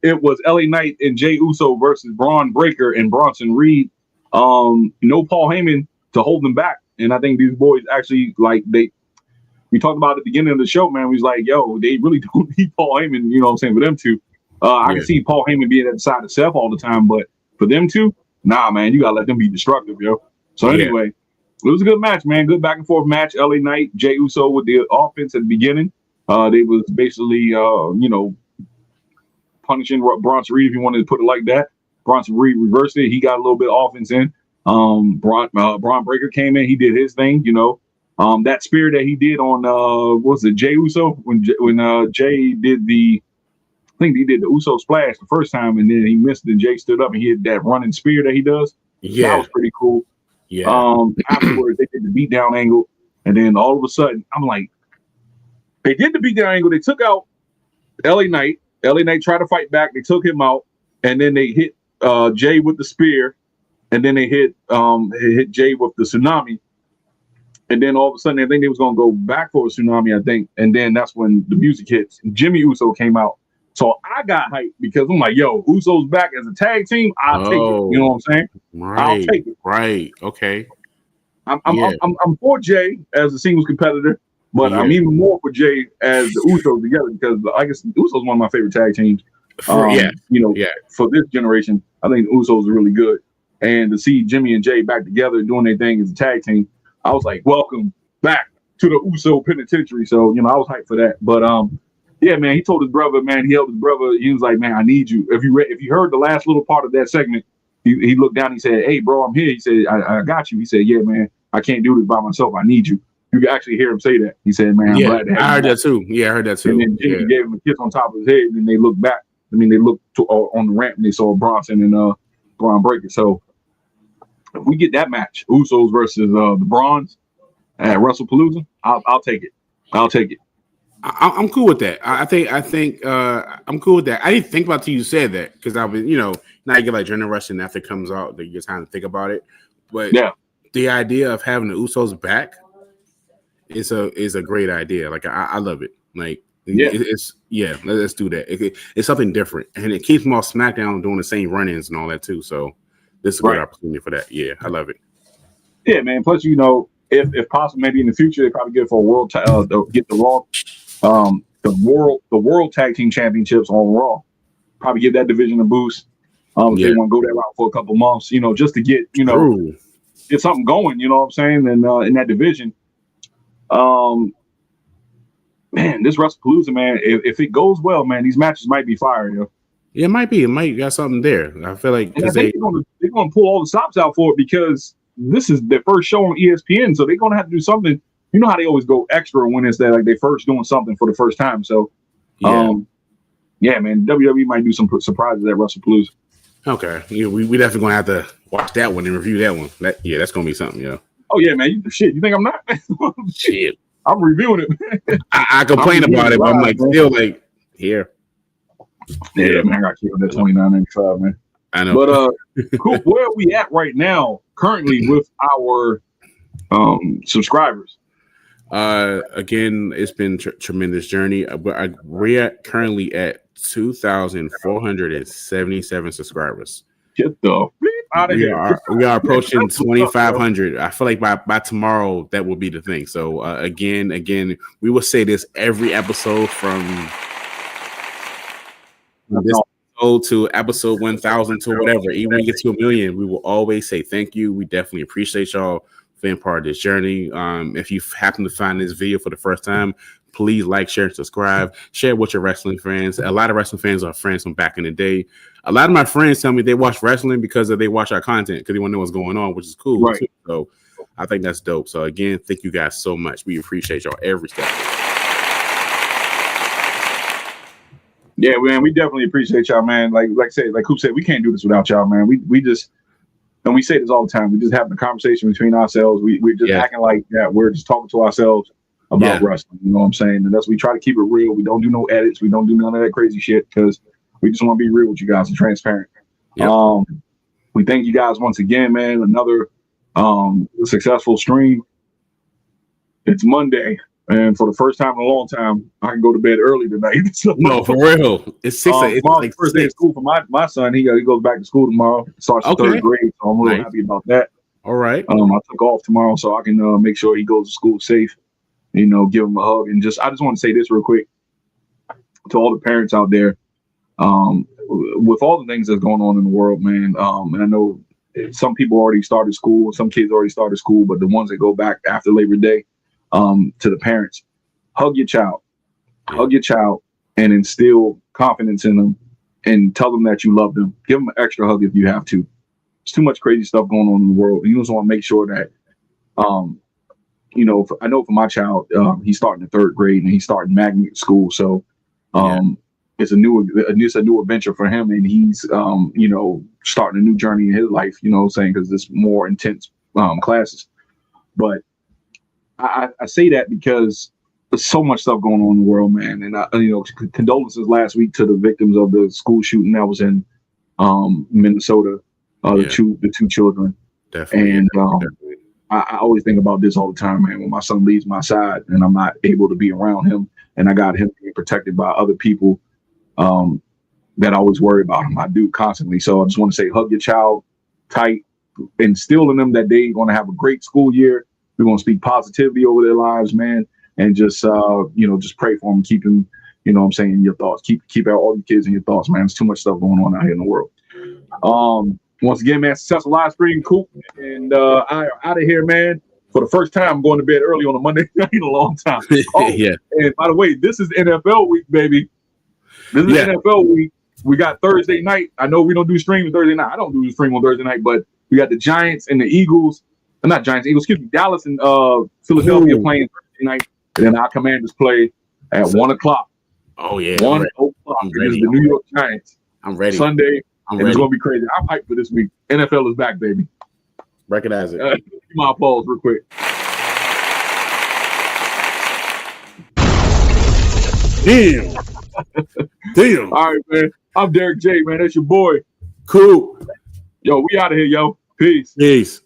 It was LA Knight and Jey Uso versus Bron Breakker and Bronson Reed. No Paul Heyman to hold them back. And I think these boys actually we talked about at the beginning of the show, man. We was like, yo, they really don't need Paul Heyman, you know what I'm saying, for them two. I can see Paul Heyman being at the side of Seth all the time, but for them two, nah, man, you gotta let them be destructive, yo. So anyway, it was a good match, man. Good back and forth match. LA Knight, Jey Uso with the offense at the beginning. They was basically, punishing Bronson Reed, if you wanted to put it like that. Bronson Reed reversed it. He got a little bit of offense in. Bron Breakker came in. He did his thing, that spear that he did on Jey Uso when Jay did the think he did the Uso splash the first time, and then he missed it, and Jay stood up and he hit that running spear that he does. Yeah. That was pretty cool. Yeah. Afterwards, they did the beatdown angle, and then all of a sudden, I'm like, they did the beatdown angle. They took out LA Knight. LA Knight tried to fight back. They took him out, and then they hit Jay with the spear, and then they hit Jay with the tsunami. And then all of a sudden, I think they was going to go back for a tsunami, I think. And then that's when the music hits. And Jimmy Uso came out. So I got hyped because I'm like, yo, Uso's back as a tag team. I'll take it. You know what I'm saying? Right. I'll take it. Right. Okay. I'm for Jay as a singles competitor, but I'm even more for Jay as the Usos together because I guess the Usos one of my favorite tag teams. For this generation, I think the Usos are really good. And to see Jimmy and Jay back together doing their thing as a tag team, I was like, welcome back to the Uso penitentiary. So, I was hyped for that. But yeah, man, he told his brother, man, he helped his brother. He was like, man, I need you. If you heard the last little part of that segment, he looked down, he said, hey, bro, I'm here. He said, I got you. He said, yeah, man, I can't do this by myself. I need you. You can actually hear him say that. He said, man, I'm glad to have you. I heard that too. Yeah, I heard that too. And then Jimmy gave him a kiss on top of his head, and then they looked back. I mean, they looked on the ramp, and they saw Bronson and Bron Breakker. So if we get that match, Usos versus the Brons at Wrestlepalooza, I'll take it. I'll take it. I'm cool with that. I think I'm cool with that. I didn't think about till you said that because I was, now you get like during wrestling after it comes out, you get time to think about it. But the idea of having the Usos back is a great idea. Like I love it. Like let's do that. It's something different, and it keeps them off SmackDown doing the same run-ins and all that too. So this is a great opportunity for that. Yeah, I love it. Yeah, man. Plus, if possible, maybe in the future they probably get for a world get the Raw. The world tag team championships on Raw, probably give that division a boost. If they want to go that route for a couple months, just to get get something going. You know what I'm saying? And in that division, man, this Wrestlepalooza, man, if it goes well, man, these matches might be fire. Yeah, it might be. It might got something there. I feel like they're going to pull all the stops out for it because this is their first show on ESPN, so they're going to have to do something. You know how they always go extra when it's like they first doing something for the first time. So, man, WWE might do some surprises at Wrestlepalooza. Okay, we definitely gonna have to watch that one and review that one. That's gonna be something, Oh yeah, man. You think I'm not? Shit, I'm reviewing it. I complain about it, but I'm like still like here. Yeah, man, I got killed at $29.95, man. I know, but cool. Where are we at right now, currently with our subscribers? Again, it's been tremendous journey. We're currently at 2,477 subscribers. Get the out of here. We are approaching 2,500. I feel like by tomorrow that will be the thing. So again, we will say this every episode from this episode to episode 1,000 to whatever. Even when we get to 1 million, we will always say thank you. We definitely appreciate y'all being part of this journey. If you happen to find this video for the first time, please like, share, and subscribe. Share with your wrestling friends. A lot of wrestling fans are friends from back in the day. A lot of my friends tell me they watch wrestling because they watch our content because they want to know what's going on, which is cool. Right. Too. So I think that's dope. So again, thank you guys so much. We appreciate y'all every step. Yeah, man, we definitely appreciate y'all, man. Like I said, like Coop said, we can't do this without y'all, man. We just, and we say this all the time, we just having a conversation between ourselves. We're just acting like that. We're just talking to ourselves about wrestling. You know what I'm saying? And that's, we try to keep it real. We don't do no edits. We don't do none of that crazy shit because we just want to be real with you guys and transparent. Yep. We thank you guys once again, man. Another successful stream. It's Monday, and for the first time in a long time, I can go to bed early tonight. So, no, for real. It's 6. It's like first day of school for my son. He goes back to school tomorrow. Starts the third grade, so I'm really happy about that. All right. I took off tomorrow so I can make sure he goes to school safe. Give him a hug, and I just want to say this real quick to all the parents out there. With all the things that's going on in the world, man, and I know some people already started school, some kids already started school, but the ones that go back after Labor Day, to the parents, hug your child, and instill confidence in them, and tell them that you love them. Give them an extra hug if you have to. There's too much crazy stuff going on in the world. You just want to make sure that, I know for my child, he's starting the third grade and he's starting magnet school. So it's a new adventure for him, and he's starting a new journey in his life. You know what I'm saying? Because it's more intense classes. But I say that because there's so much stuff going on in the world, man. And condolences last week to the victims of the school shooting that was in Minnesota. The two children. Definitely. And I always think about this all the time, man. When my son leaves my side and I'm not able to be around him, and I got him being protected by other people that I always worry about him. I do constantly. So I just want to say, hug your child tight, instill in them that they're going to have a great school year. We're going to speak positivity over their lives, man, and just just pray for them, keep them, in your thoughts. Keep out all the kids in your thoughts, man. There's too much stuff going on out here in the world. Once again, man, successful live stream, Coop, and I are out of here, man. For the first time, I'm going to bed early on a Monday night in a long time. Yeah. And by the way, this is NFL week, baby. This is NFL week. We got Thursday night. I know we don't do streaming Thursday night. I don't do the stream on Thursday night, but we got the Giants and the Eagles. Not Giants, Eagles. Excuse me. Dallas and Philadelphia playing Thursday night, and then our Commanders play at 1 o'clock. Oh yeah, 1 o'clock. It is the New York Giants. I'm ready. Sunday. It's going to be crazy. I'm hyped for this week. NFL is back, baby. Recognize it. My applause real quick. Damn. All right, man. I'm Derek J, man. That's your boy. Cool. Yo, we out of here, yo. Peace. Peace.